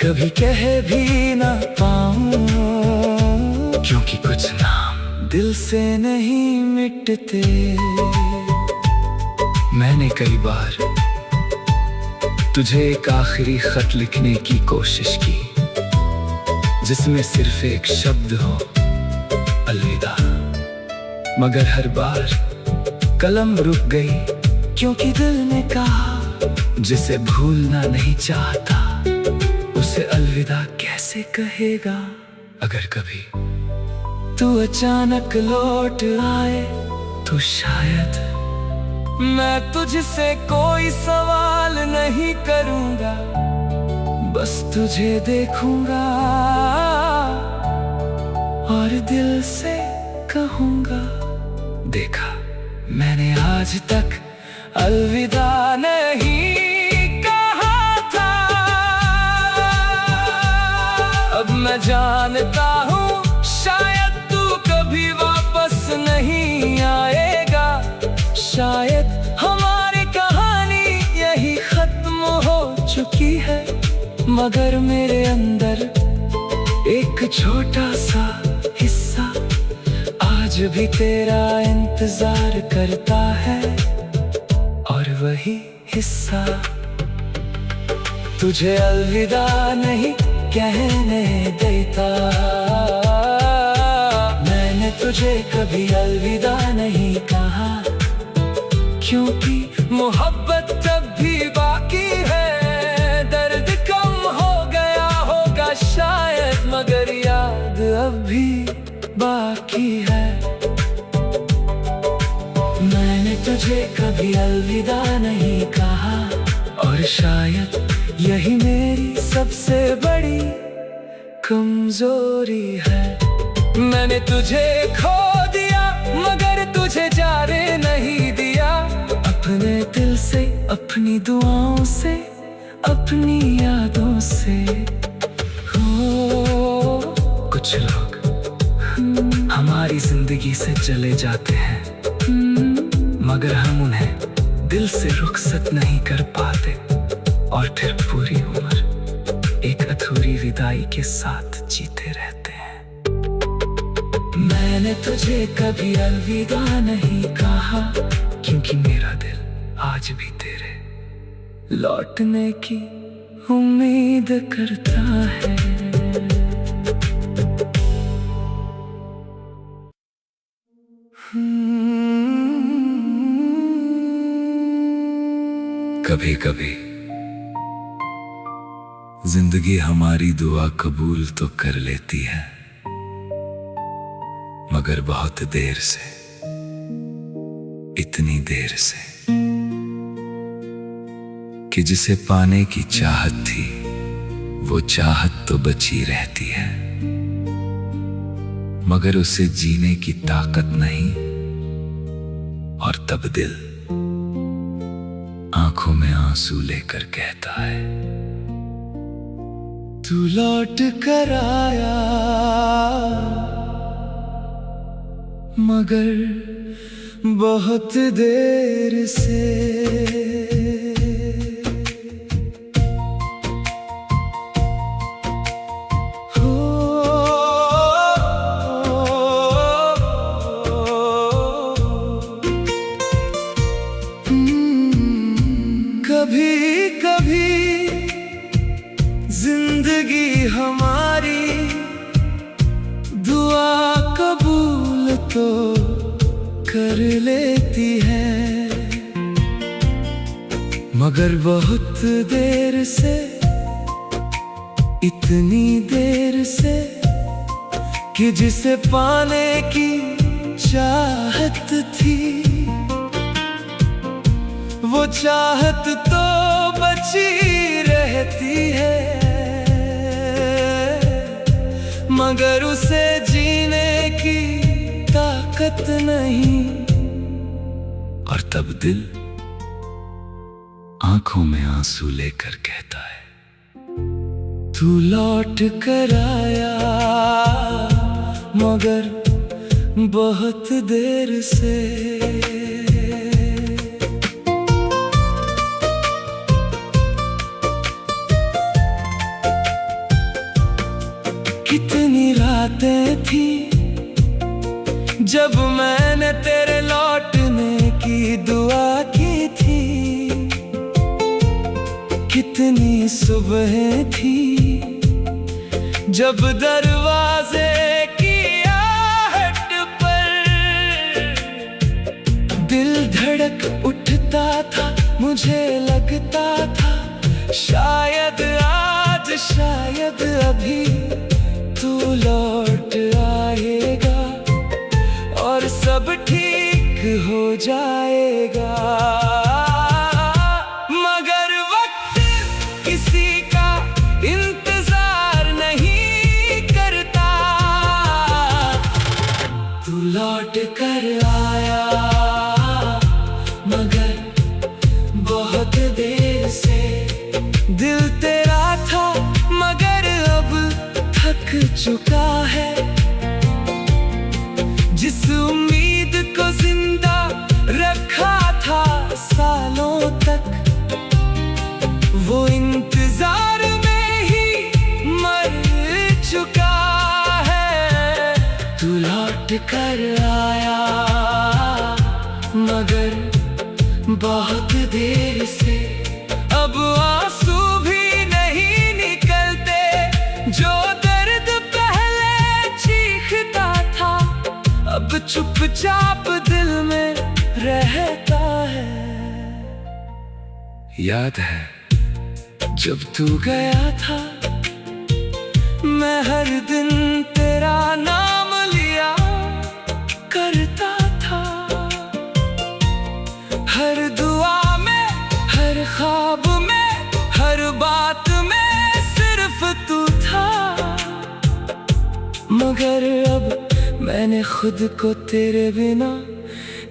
कभी कह भी ना पाऊं, क्योंकि कुछ नाम दिल से नहीं मिटते। मैंने कई बार तुझे एक आखिरी खत लिखने की कोशिश की, जिसमें सिर्फ एक शब्द हो, अलविदा। मगर हर बार कलम रुक गई, क्योंकि दिल ने कहा जिसे भूलना नहीं चाहता, उसे अलविदा कैसे कहेगा। अगर कभी तू अचानक लौट आए तो शायद मैं तुझसे कोई सवाल नहीं करूंगा, बस तुझे देखूंगा और दिल से कहूंगा, देखा मैंने आज तक अलविदा नहीं कहा था। अब मैं जानता हूँ शायद तू कभी वापस नहीं आएगा। शायद हमारी कहानी यही खत्म हो चुकी है, मगर मेरे अंदर एक छोटा सा हिस्सा आज भी तेरा इंतजार करता है। और वही हिस्सा तुझे अलविदा नहीं कहने देता। मैंने तुझे कभी अलविदा नहीं कहा, क्योंकि मोहब्बत तब भी बाकी है। दर्द कम हो गया होगा शायद, मगर याद अब भी बाकी है। मैंने तुझे कभी अलविदा नहीं कहा, और शायद यही मेरी सबसे बड़ी कमजोरी है। मैंने तुझे खो दिया, मगर तुझे जाने नहीं दिया। अपने दिल से, अपनी दुआओं से, अपनी यादों से। हो कुछ लोग हमारी जिंदगी से चले जाते हैं, मगर हम उन्हें दिल से रुखसत नहीं कर पाते, और फिर पूरी उम्र एक अधूरी विदाई के साथ जीते रहते हैं। मैंने तुझे कभी अलविदा नहीं कहा, क्योंकि मेरा दिल आज भी तेरे लौटने की उम्मीद करता है। कभी कभी जिंदगी हमारी दुआ कबूल तो कर लेती है, मगर बहुत देर से, इतनी देर से कि जिसे पाने की चाहत थी वो चाहत तो बची रहती है, मगर उसे जीने की ताकत नहीं। और तब दिल आंखों में आंसू लेकर कहता है, तू लौट कर आया मगर बहुत देर से। कभी कभी जिंदगी हमारी दुआ कबूल तो कर लेती है, मगर बहुत देर से, इतनी देर से कि जिसे पाने की चाहत थी वो चाहत तो बची रहती है, मगर उसे जीने की ताकत नहीं। और तब दिल आंखों में आंसू लेकर कहता है, तू लौट कर आया मगर बहुत देर से। कितनी रातें थी जब मैंने तेरे लौटने की दुआ की थी, कितनी सुबहें थी जब दरवाजे की आहट पर दिल धड़क उठता था, मुझे लगता था शायद आज, शायद अभी तू लौट आएगा और सब ठीक हो जाएगा। मगर वक्त किसी का इंतजार नहीं करता, तू लौट कर आया मगर बहुत देर से। दिल तेरा था मगर अब थक चुका है, जिस उम्मीद को जिंदा रखा था सालों तक, वो इंतजार में ही मर चुका है। तू लौट कर आया मगर बहुत देर से। अब आंसू भी नहीं निकलते जो दर्द पहले चीखता था, अब चुपचाप दिल में रहता है। याद है जब तू गया था मैं हर दिन तेरा नाम लिया करता था, हर दुआ में, हर ख्वाब में, हर बात में सिर्फ तू था। मगर अब मैंने खुद को तेरे बिना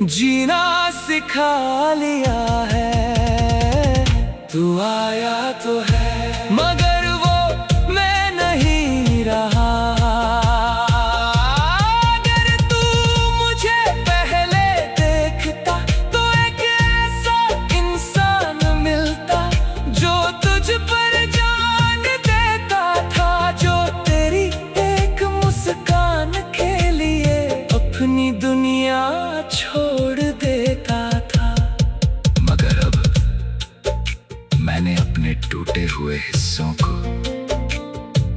जीना सिखा लिया है। तू आया तो है मगर वो मैं नहीं रहा। अगर तू मुझे पहले देखता तो एक ऐसा इंसान मिलता जो तुझ पर जान देता था, जो तेरी एक मुस्कान के लिए अपनी दुनिया छोड़ देता था। मगर अब मैंने अपने टूटे हुए हिस्सों को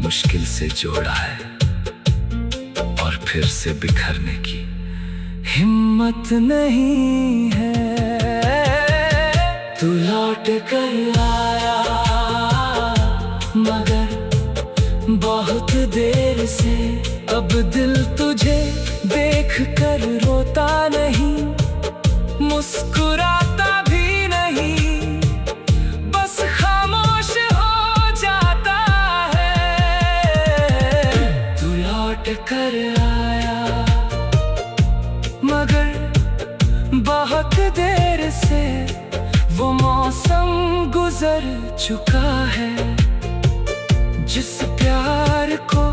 मुश्किल से जोड़ा है और फिर से बिखरने की हिम्मत नहीं है। तू लौट कर आया मगर बहुत देर से। अब दिल तुझे देख कर रोता नहीं, मुस्कुराता भी नहीं, बस खामोश हो जाता है। तू लौट कर आया मगर बहुत देर से। वो मौसम गुजर चुका है जिस प्यार को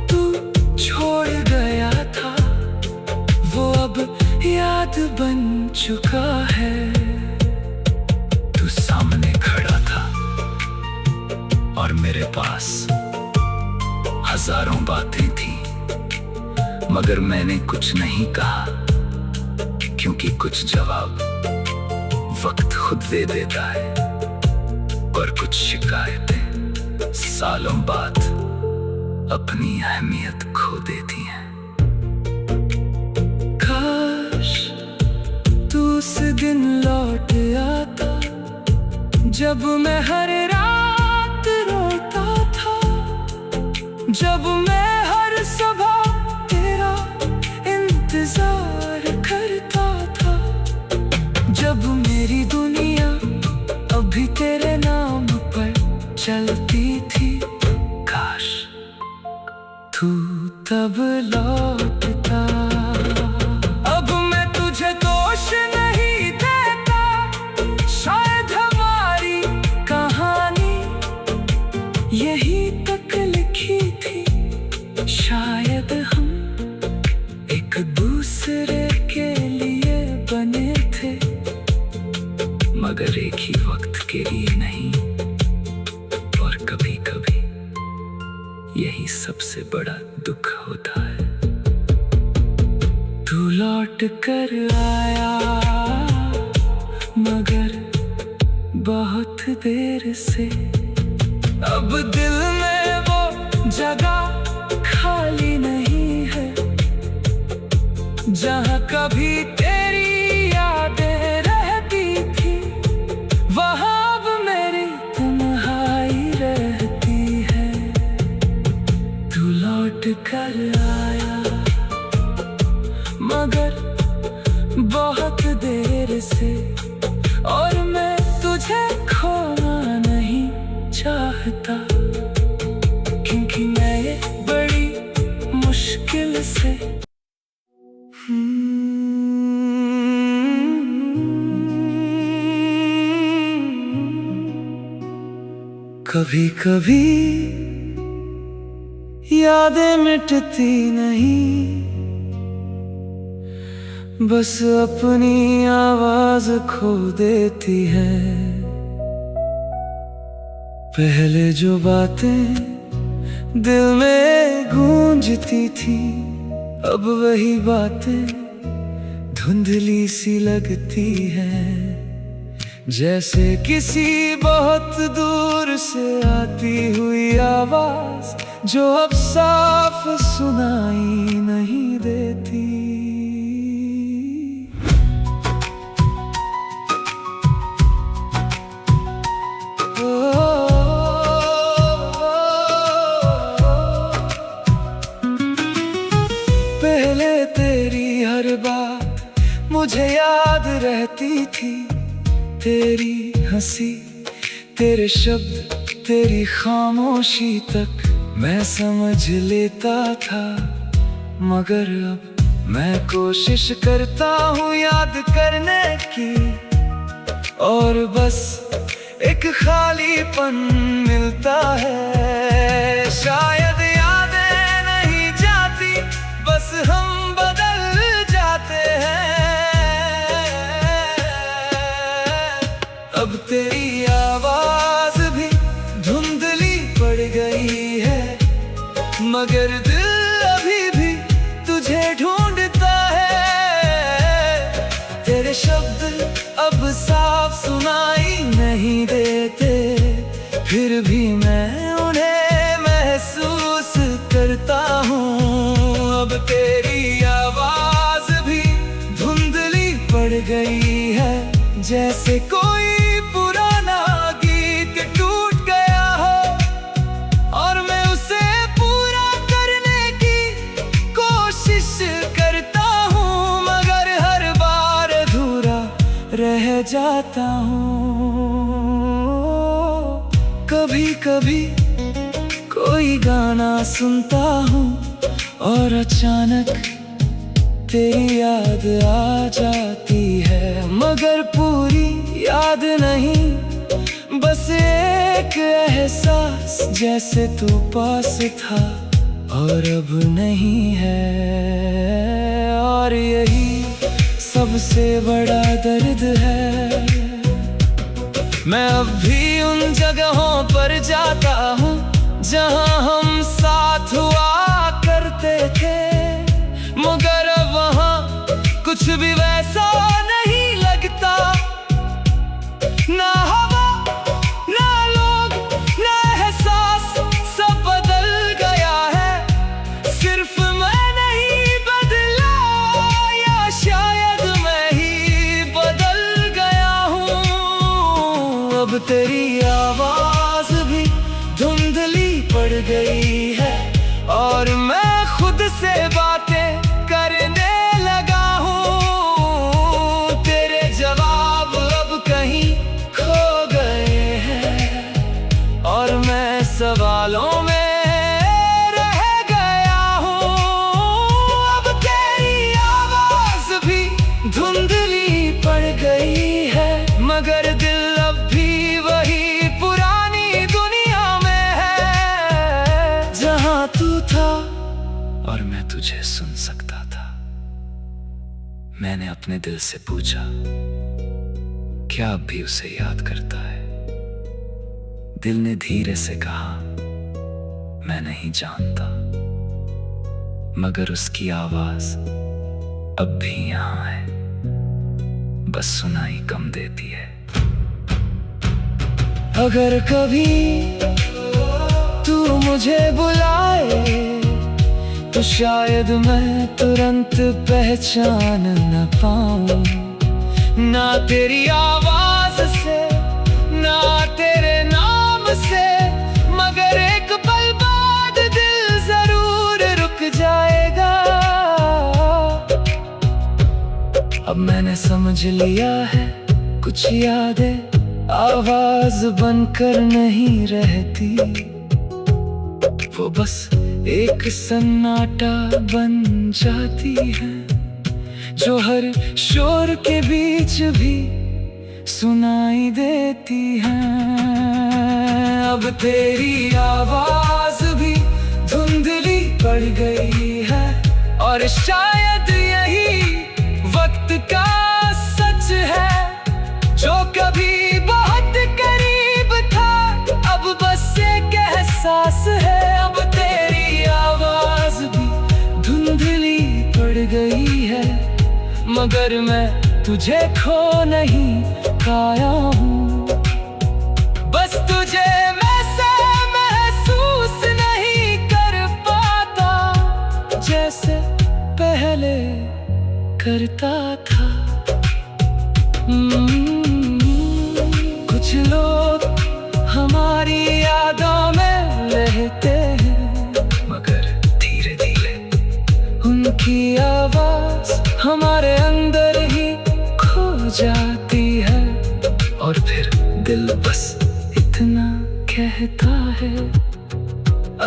तू छोड़ गया था, वो अब याद बन चुका है। तू सामने खड़ा था और मेरे पास हजारों बातें थी, मगर मैंने कुछ नहीं कहा क्योंकि कुछ जवाब वक्त खुद दे देता है और कुछ शिकायतें सालों बाद अपनी अहमियत खो देती हैं। काश तू उस दिन लौट आता जब मैं हर रात रोता था, जब मैं हर सुबह तेरा इंतजार करता था, जब मेरी दुनिया अभी तेरे नाम पर चलती थी। काश तू तब लौटता। अब मैं तुझे दोष नहीं देता, शायद हमारी कहानी यही तक लिखी थी। शायद हम एक दूसरे के लिए बने थे, मगर एक ही वक्त के लिए नहीं। और कभी कभी यही सबसे बड़ा दुख होता है। तू लौट कर आया मगर बहुत देर से। अब दिल में वो जगह खाली नहीं है जहाँ कभी तेरी यादें रहती थी। वहाँ अब मेरी तन्हाई रहती है। तू लौट कर आया मगर बहुत देर से, और मैं तुझे खोना नहीं चाहता क्योंकि मैं ये बड़ी मुश्किल से कभी कभी यादें मिटती नहीं, बस अपनी आवाज खो देती है। पहले जो बातें दिल में गूंजती थी, अब वही बातें धुंधली सी लगती है। जैसे किसी बहुत दूर से आती हुई आवाज जो अब साफ सुनाई नहीं देती। पहले तेरी हर बात मुझे याद रहती थी, तेरी हंसी, तेरे शब्द, तेरी खामोशी तक मैं समझ लेता था। मगर अब मैं कोशिश करता हूँ याद करने की, और बस एक खालीपन मिलता है। शायद यादें नहीं जाती, बस हम बदल जाते हैं। अब तेरी आवाज भी धुंधली पड़ गई है, मगर दिल अभी भी तुझे ढूंढता फिर भी मैं उन्हें महसूस करता हूँ। अब तेरी आवाज भी धुंधली पड़ गई है, जैसे कोई पुराना गीत टूट गया हो और मैं उसे पूरा करने की कोशिश करता हूँ, मगर हर बार अधूरा रह जाता हूँ। कभी कभी कोई गाना सुनता हूँ और अचानक तेरी याद आ जाती है, मगर पूरी याद नहीं, बस एक एहसास जैसे तू पास था और अब नहीं है। और यही सबसे बड़ा दर्द है, मैं अब भी उन जगहों पर जाता हूँ जहाँ हम साथ हुआ करते थे, मगर अब वहाँ कुछ भी वैसा नहीं लगता। ना हवा, ना लोग, ना एहसास, सब बदल गया है। सिर्फ मैं नहीं बदला, या शायद मैं ही बदल गया हूँ। अब तेरी आवाज भी धुंधली पड़ गई है और मैं खुद से बातें करने लगा हूँ। तेरे जवाब अब कहीं खो गए हैं और मैं सवालों में रह गया हूँ। अब तेरी आवाज भी धुंधली पड़ गई है, मगर दिल अब भी वही पुरानी दुनिया में है, जहाँ तू था और मैं तुझे सुन सकता था। मैंने अपने दिल से पूछा, क्या अब भी उसे याद करता है? दिल ने धीरे से कहा, मैं नहीं जानता, मगर उसकी आवाज अब भी यहाँ है, बस सुनाई कम देती है। अगर कभी तू मुझे बुलाए तो शायद मैं तुरंत पहचान न पाऊं, ना तेरी आवाज से, ना तेरे नाम से, मगर एक पल बाद दिल जरूर रुक जाएगा। अब मैंने समझ लिया है, कुछ यादें आवाज बनकर नहीं रहती, वो बस एक सन्नाटा बन जाती है, जो हर शोर के बीच भी सुनाई देती है। अब तेरी आवाज भी धुंधली पड़ गई है और शायद यही वक्त का सच है, जो कभी बहुत करीब था अब बस एक एहसास है। अब तेरी आवाज भी धुंधली पड़ गई है, मगर मैं तुझे खो नहीं पाया हूँ, बस तुझे मैं से महसूस नहीं कर पाता, जैसे पहले करता था। कुछ लोग हमारी यादों में रहते हैं, मगर धीरे धीरे उनकी आवाज हमारे अंदर ही खो जाती है, और फिर दिल बस इतना कहता है,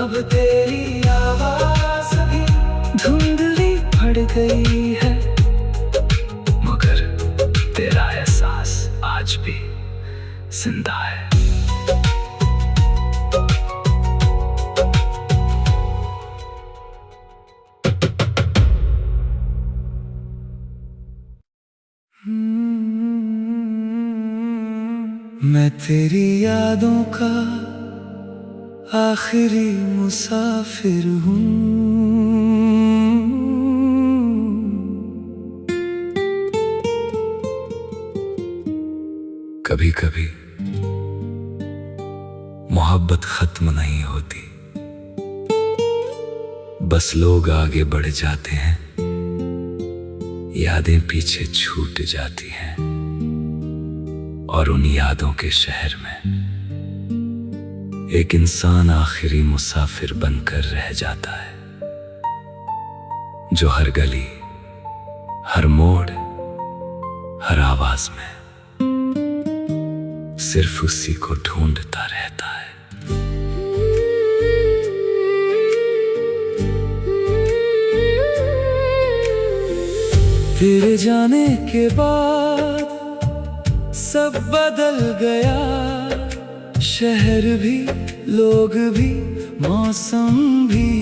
अब तेरी आवाज भी धुंधली पड़ गई है, मगर तेरा एहसास आज भी जिंदा है। मैं तेरी यादों का आखिरी मुसाफिर हूँ। कभी कभी मोहब्बत खत्म नहीं होती, बस लोग आगे बढ़ जाते हैं, यादें पीछे छूट जाती हैं। और उन यादों के शहर में एक इंसान आखिरी मुसाफिर बनकर रह जाता है, जो हर गली, हर मोड़, हर आवाज में सिर्फ उसी को ढूंढता रहता है। तेरे जाने के बाद सब बदल गया, शहर भी, लोग भी, मौसम भी,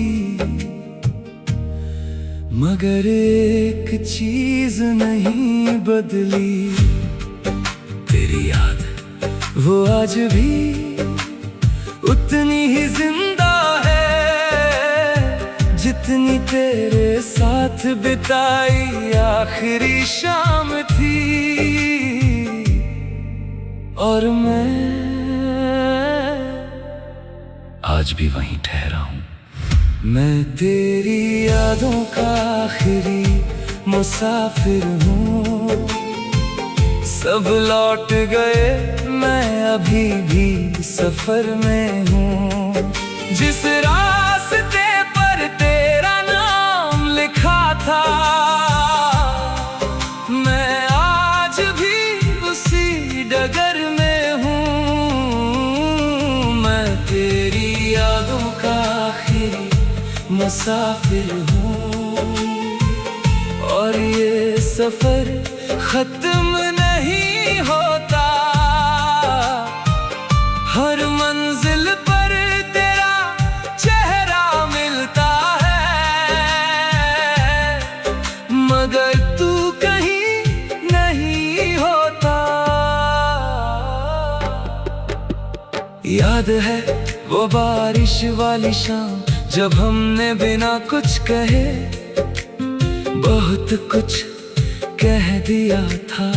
मगर एक चीज नहीं बदली, तेरी याद वो आज भी उतनी ही जिंदा है, जितनी तेरे साथ बिताई आखिरी शाम थी। और मैं आज भी वहीं ठहरा हूं। मैं तेरी यादों का आखिरी मुसाफिर हूँ। सब लौट गए, मैं अभी भी सफर में हूँ। जिस रास्ते पर तेरा नाम लिखा था, मैं आज भी उसी डगर में हूँ। मैं तेरी यादों का आखिरी मुसाफिर हूँ, और ये सफर खत्म नहीं होता। हर मंजिल पर तेरा चेहरा मिलता है, मगर तू कहीं नहीं होता। याद है वो बारिश वाली शाम, जब हमने बिना कुछ कहे बहुत कुछ कह दिया था।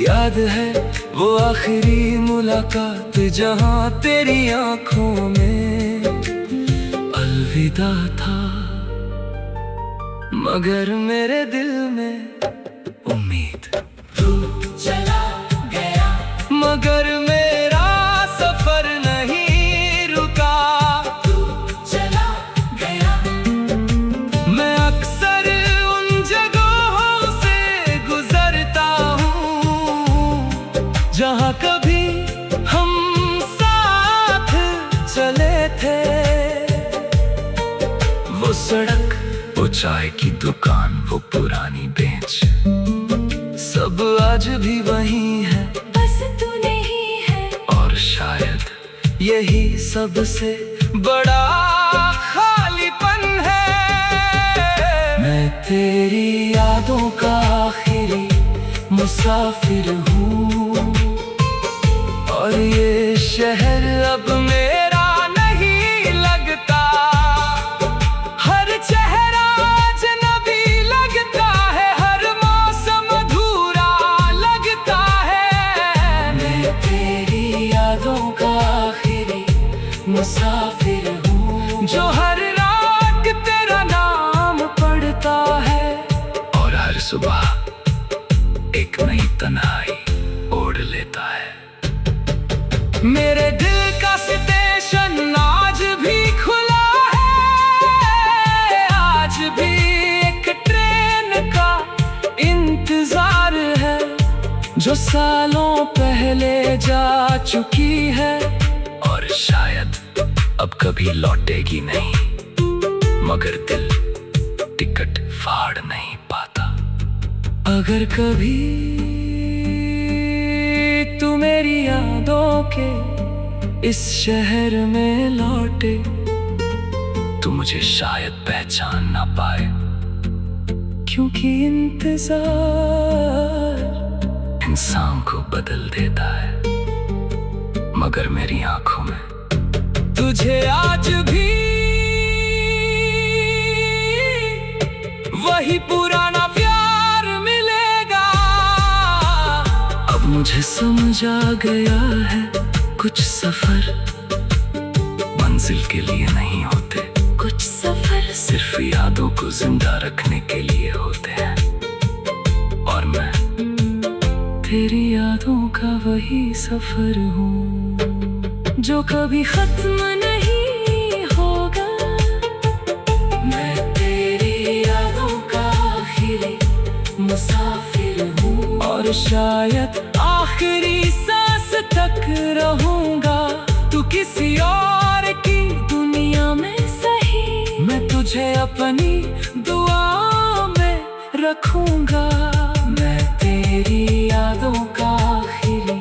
याद है वो आखिरी मुलाकात, जहां तेरी आंखों में अलविदा था, मगर मेरे दिल में उम्मीद तू चला गया, मगर मेरा सफर नहीं रुका। तू चला गया, मैं अक्सर उन जगहों से गुजरता हूँ, जहाँ कभी हम साथ चले थे। वो सड़क, वो चाय की दुकान, वो पुरानी बेंच, सब आज भी वही है, बस तू नहीं है। और शायद यही सबसे बड़ा खालीपन है। मैं तेरी यादों का आखिरी मुसाफिर हूँ, और ये शहर अब मेरा नहीं लगता। हर चेहरा अजनबी लगता है, हर मौसम अधूरा लगता है। मैं तेरी यादों का आखिरी मुसाफिर हूँ, जो हर रात तेरा नाम पढ़ता है, और हर सुबह एक नई तन्हाई ओढ़ लेता है। मेरे दिल का स्टेशन आज भी खुला है, आज भी एक ट्रेन का इंतजार है, जो सालों पहले जा चुकी है, और शायद अब कभी लौटेगी नहीं, मगर दिल टिकट फाड़ नहीं पाता। अगर कभी तू मेरी यादों के इस शहर में लौटे, तू मुझे शायद पहचान ना पाए, क्योंकि इंतजार इंसान को बदल देता है, मगर मेरी आंखों में तुझे आज भी वही पुराना प्यार मिलेगा। अब मुझे समझ आ गया है, कुछ सफर मंजिल के लिए नहीं होते, कुछ सफर सिर्फ यादों को जिंदा रखने के लिए होते हैं। और मैं तेरी यादों का वही सफर हूँ जो कभी खत्म नहीं होगा। मैं तेरी यादों का आखिरी मुसाफिर हूँ, और शायद आखिरी सांस तक रहूंगा। तू किसी और की दुनिया में सही, मैं तुझे अपनी दुआ में रखूंगा। मैं तेरी यादों का आखिरी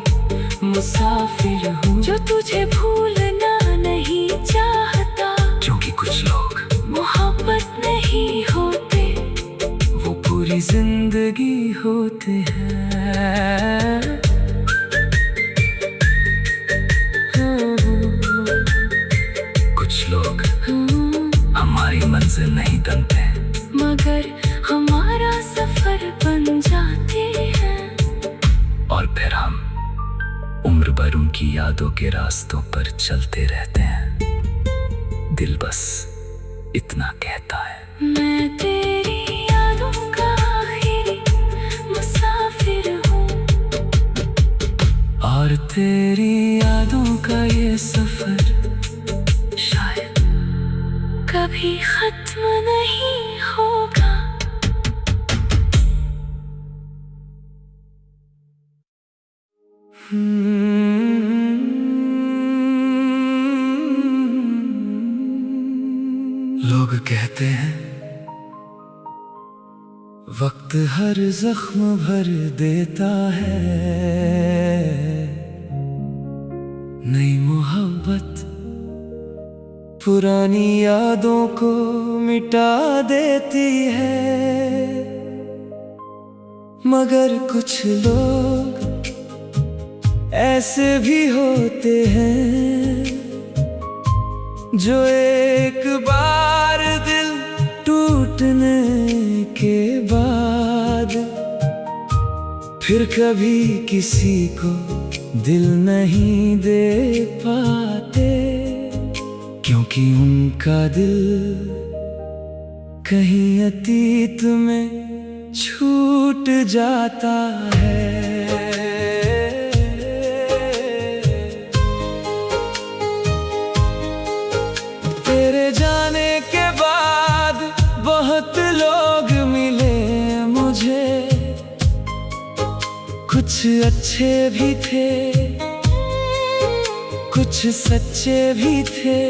मुसाफिर हूँ जो तुझे भूलना नहीं चाहता। क्योंकि कुछ लोग मोहब्बत नहीं होते, वो पूरी जिंदगी होते हैं। कुछ लोग हमारी मंजिल नहीं बनते, मगर हमारा सफर बन जाते हैं। और फिर हम उम्र भर उनकी यादों के रास्तों पर चलते रहते हैं। दिल बस इतना कहता है, मैं तेरी यादों का आखिरी मुसाफिर हूँ, और तेरी यादों का ये सफर शायद कभी खत्म नहीं होगा। लोग कहते हैं वक्त हर जख्म भर देता है, नई मोहब्बत पुरानी यादों को मिटा देती है। मगर कुछ लोग ऐसे भी होते हैं जो एक बार दिल टूटने के बाद फिर कभी किसी को दिल नहीं दे पाते, क्योंकि उनका दिल कहीं अतीत में छूट जाता है। तेरे जाने के बाद बहुत लोग मिले मुझे, कुछ अच्छे भी थे, कुछ सच्चे भी थे।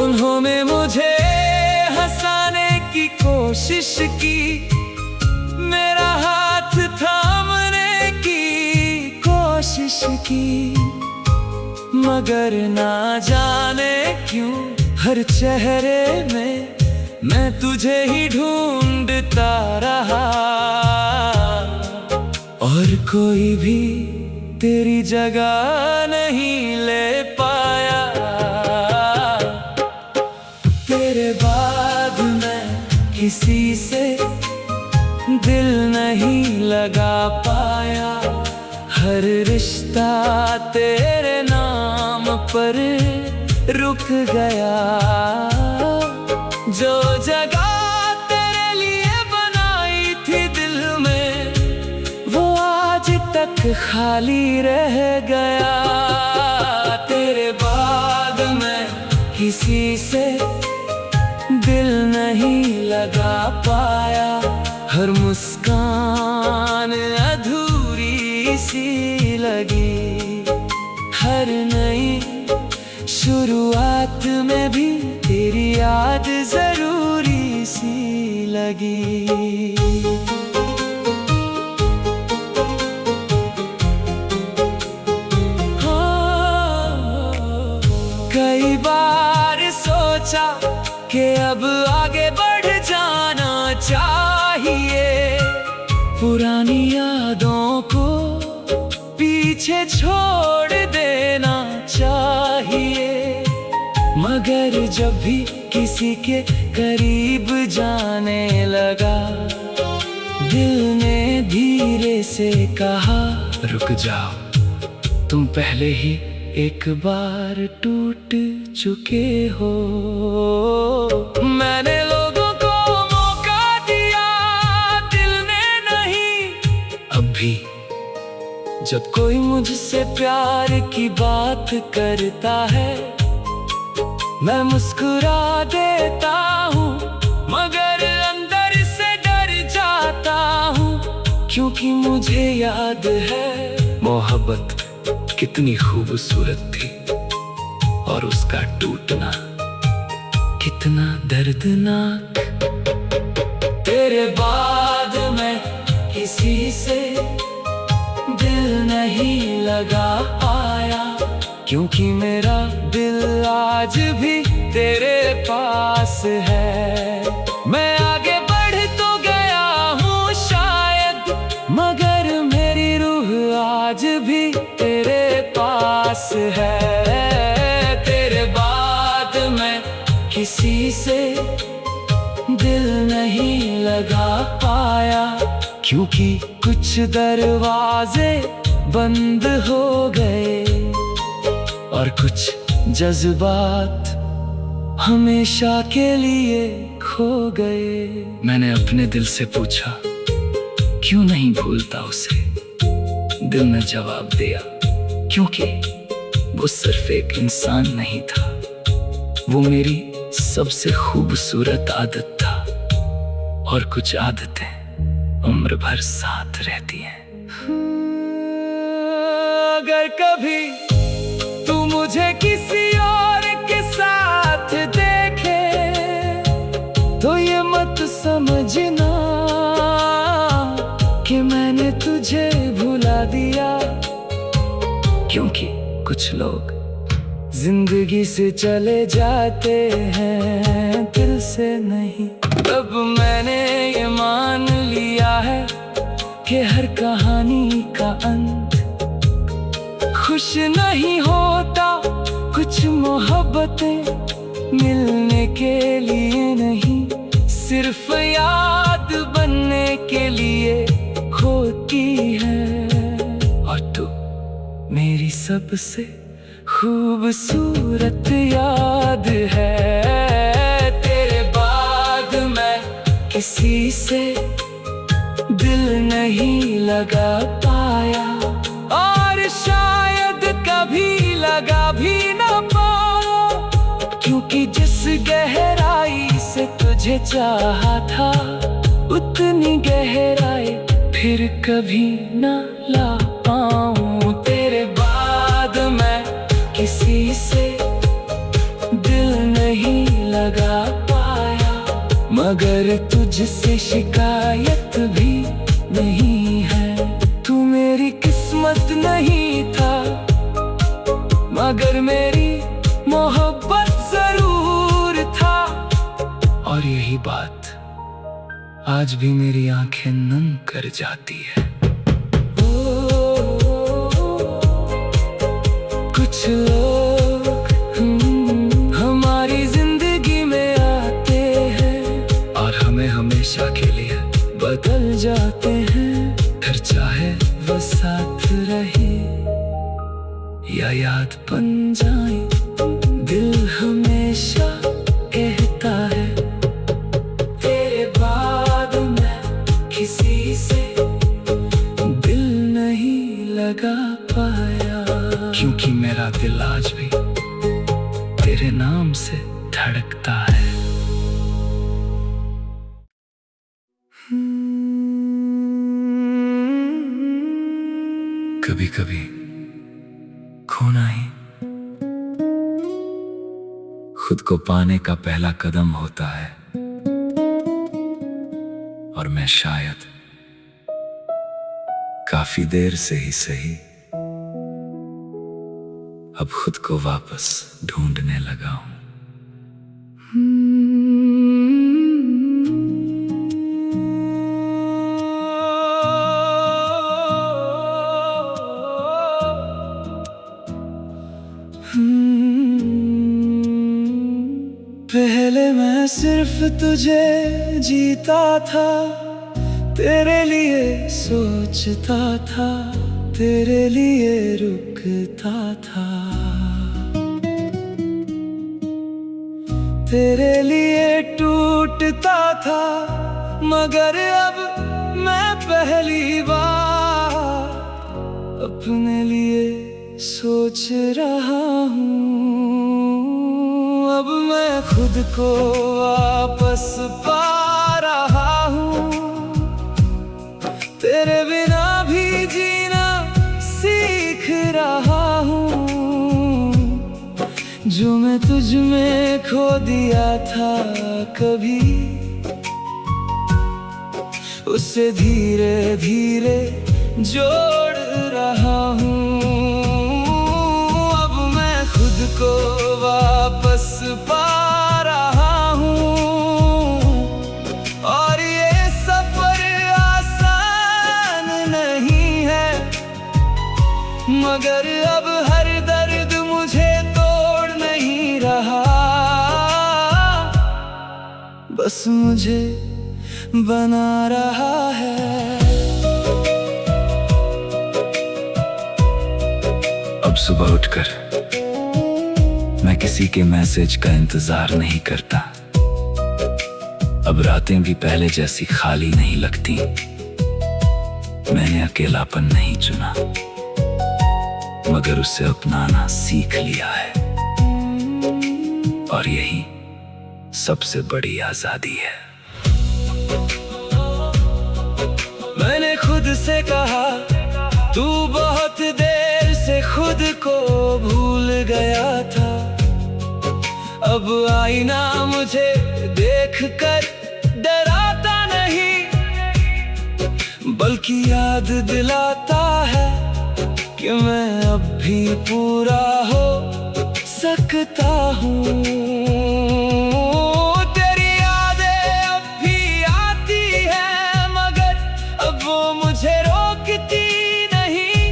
उन्होंने मुझे हंसाने की कोशिश की, मेरा हाथ थामने की कोशिश की, मगर ना जाने क्यों हर चेहरे में मैं तुझे ही ढूंढता रहा, और कोई भी तेरी जगह नहीं ले पाया। तेरे बाद मैं किसी से दिल नहीं लगा पाया, हर रिश्ता तेरे नाम पर रुक गया। जो जगह तेरे लिए बनाई थी दिल में, वो आज तक खाली रह गया। तेरे बाद मैं किसी से दिल नहीं लगा पाया, हर मुस्कान अधूरी सी लगी, हर नई शुरुआत में भी तेरी याद जरूरी सी लगी। कई बार सोचा कि अब आगे बढ़ जाना चाहिए, पुरानी यादों को पीछे छोड़ देना चाहिए। मगर जब भी किसी के करीब जाने लगा, दिल ने धीरे से कहा, रुक जाओ, तुम पहले ही एक बार टूट चुके हो। मैंने लोगों को मौका दिया, दिल ने नहीं। अब भी जब कोई मुझसे प्यार की बात करता है, मैं मुस्कुरा देता हूँ, मगर अंदर से डर जाता हूँ। क्योंकि मुझे याद है मोहब्बत कितनी खूबसूरत थी, और उसका टूटना कितना दर्दनाक। तेरे बाद मैं किसी से दिल नहीं लगा पाया, क्योंकि मेरा दिल आज भी तेरे पास है। मैं आगे बढ़ तो गया हूँ शायद, मगर मेरी रूह आज भी तेरे पास है। तेरे बाद मैं किसी से दिल नहीं लगा पाया, क्योंकि कुछ दरवाजे बंद हो गए और कुछ जज्बात हमेशा के लिए खो गए। मैंने अपने दिल से पूछा क्यों नहीं भूलता उसे। दिल ने जवाब दिया क्योंकि वो सिर्फ एक इंसान नहीं था, वो मेरी सबसे खूबसूरत आदत था। और कुछ आदतें उम्र भर साथ रहती हैं। अगर कभी तू मुझे किसी और के साथ देखे, तो ये मत समझना कि मैंने तुझे भुला दिया, क्योंकि कुछ लोग जिंदगी से चले जाते हैं, दिल से नहीं। तब मैंने ये मान लिया है कि हर कहानी का अंत खुश नहीं होता। कुछ मोहब्बतें मिलने के लिए नहीं, सिर्फ याद बनने के लिए होती है। और तू मेरी सबसे खूबसूरत याद है। तेरे बाद मैं किसी से दिल नहीं लगा पाया, और शायद कभी लगा भी ना पाऊं, क्योंकि जिस गहराई से तुझे चाहा था, उतनी गहराई फिर कभी ना ला पाऊं। तेरे बाद मैं किसी से दिल नहीं लगा पाया, मगर तुझसे शिकायत भी नहीं है। तू मेरी किस्मत नहीं था, मगर मेरी मोहब्बत जरूर था। और यही बात आज भी मेरी आंखें नम कर जाती है। कुछ लोग हमारी जिंदगी में आते हैं और हमें हमेशा के लिए बदल जाते हैं। फिर चाहे वो साथ रहे या याद बन जाए, दिल हमेशा कहता है तेरे बाद मैं किसी से दिल नहीं लगा पाया, क्योंकि मेरा दिल आज भी तेरे नाम से धड़कता है। कभी कभी खोना ही खुद को पाने का पहला कदम होता है, और मैं शायद काफी देर से ही सही अब खुद को वापस ढूंढने लगा हूं। पहले मैं सिर्फ तुझे जीता था, तेरे लिए सोचता था, तेरे लिए रुकता था, तेरे लिए टूटता था, मगर अब मैं पहली बार अपने लिए सोच रहा हूँ। अब मैं खुद को वापस पा रहा हूँ, तेरे बिना भी जीना सीख रहा हूँ। जो मैं तुझ में खो दिया था कभी, उसे धीरे धीरे जोड़ रहा हूँ। अब मैं खुद को वापस पा रहा हूँ, और ये सफर आसान नहीं है, मगर अब हर दर्द मुझे तोड़ नहीं रहा, बस मुझे बना रहा है। अब सुबह उठकर मैं किसी के मैसेज का इंतजार नहीं करता। अब रातें भी पहले जैसी खाली नहीं लगती। मैंने अकेलापन नहीं चुना, मगर उसे अपनाना सीख लिया है, और यही सबसे बड़ी आजादी है। मैंने खुद से कहा तू बहुत देर से खुद को भूल गया था। अब आईना मुझे देखकर डराता नहीं, बल्कि याद दिलाता है कि मैं अब भी पूरा हो सकता हूँ। तेरी यादें अब भी आती हैं, मगर अब वो मुझे रोकती नहीं,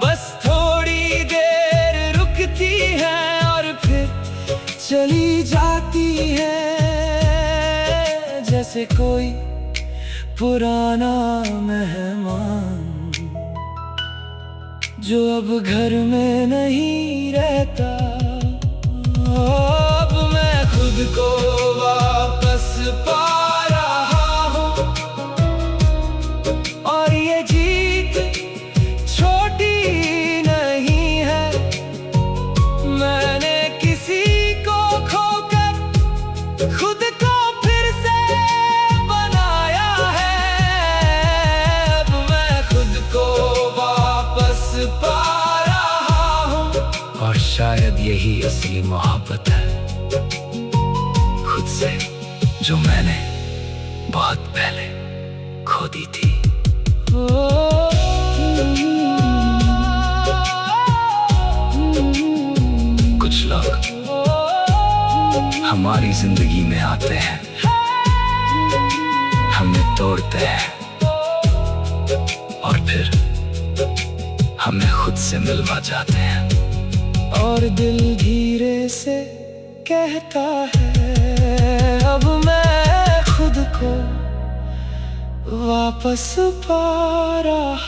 बस थोड़ी देर रुकती हैं और फिर चली जाती हैं, जैसे कोई पुराना मेहमान जो अब घर में नहीं रहता। अब मैं खुद को वापस पा रहा हूँ, और ये जीत छोटी नहीं है। मैंने किसी को खोकर खुद को फिर से बनाया है। अब मैं खुद को वापस पा रहा हूँ, और शायद यही असली मोहब्बत है, खुद से, जो मैंने बहुत पहले खो दी थी। कुछ लोग हमारी जिंदगी में आते हैं, हमें तोड़ते हैं, और फिर हमें खुद से मिलवा जाते हैं। और दिल धीरे से कहता है अब मैं खुद को वापस पा रहा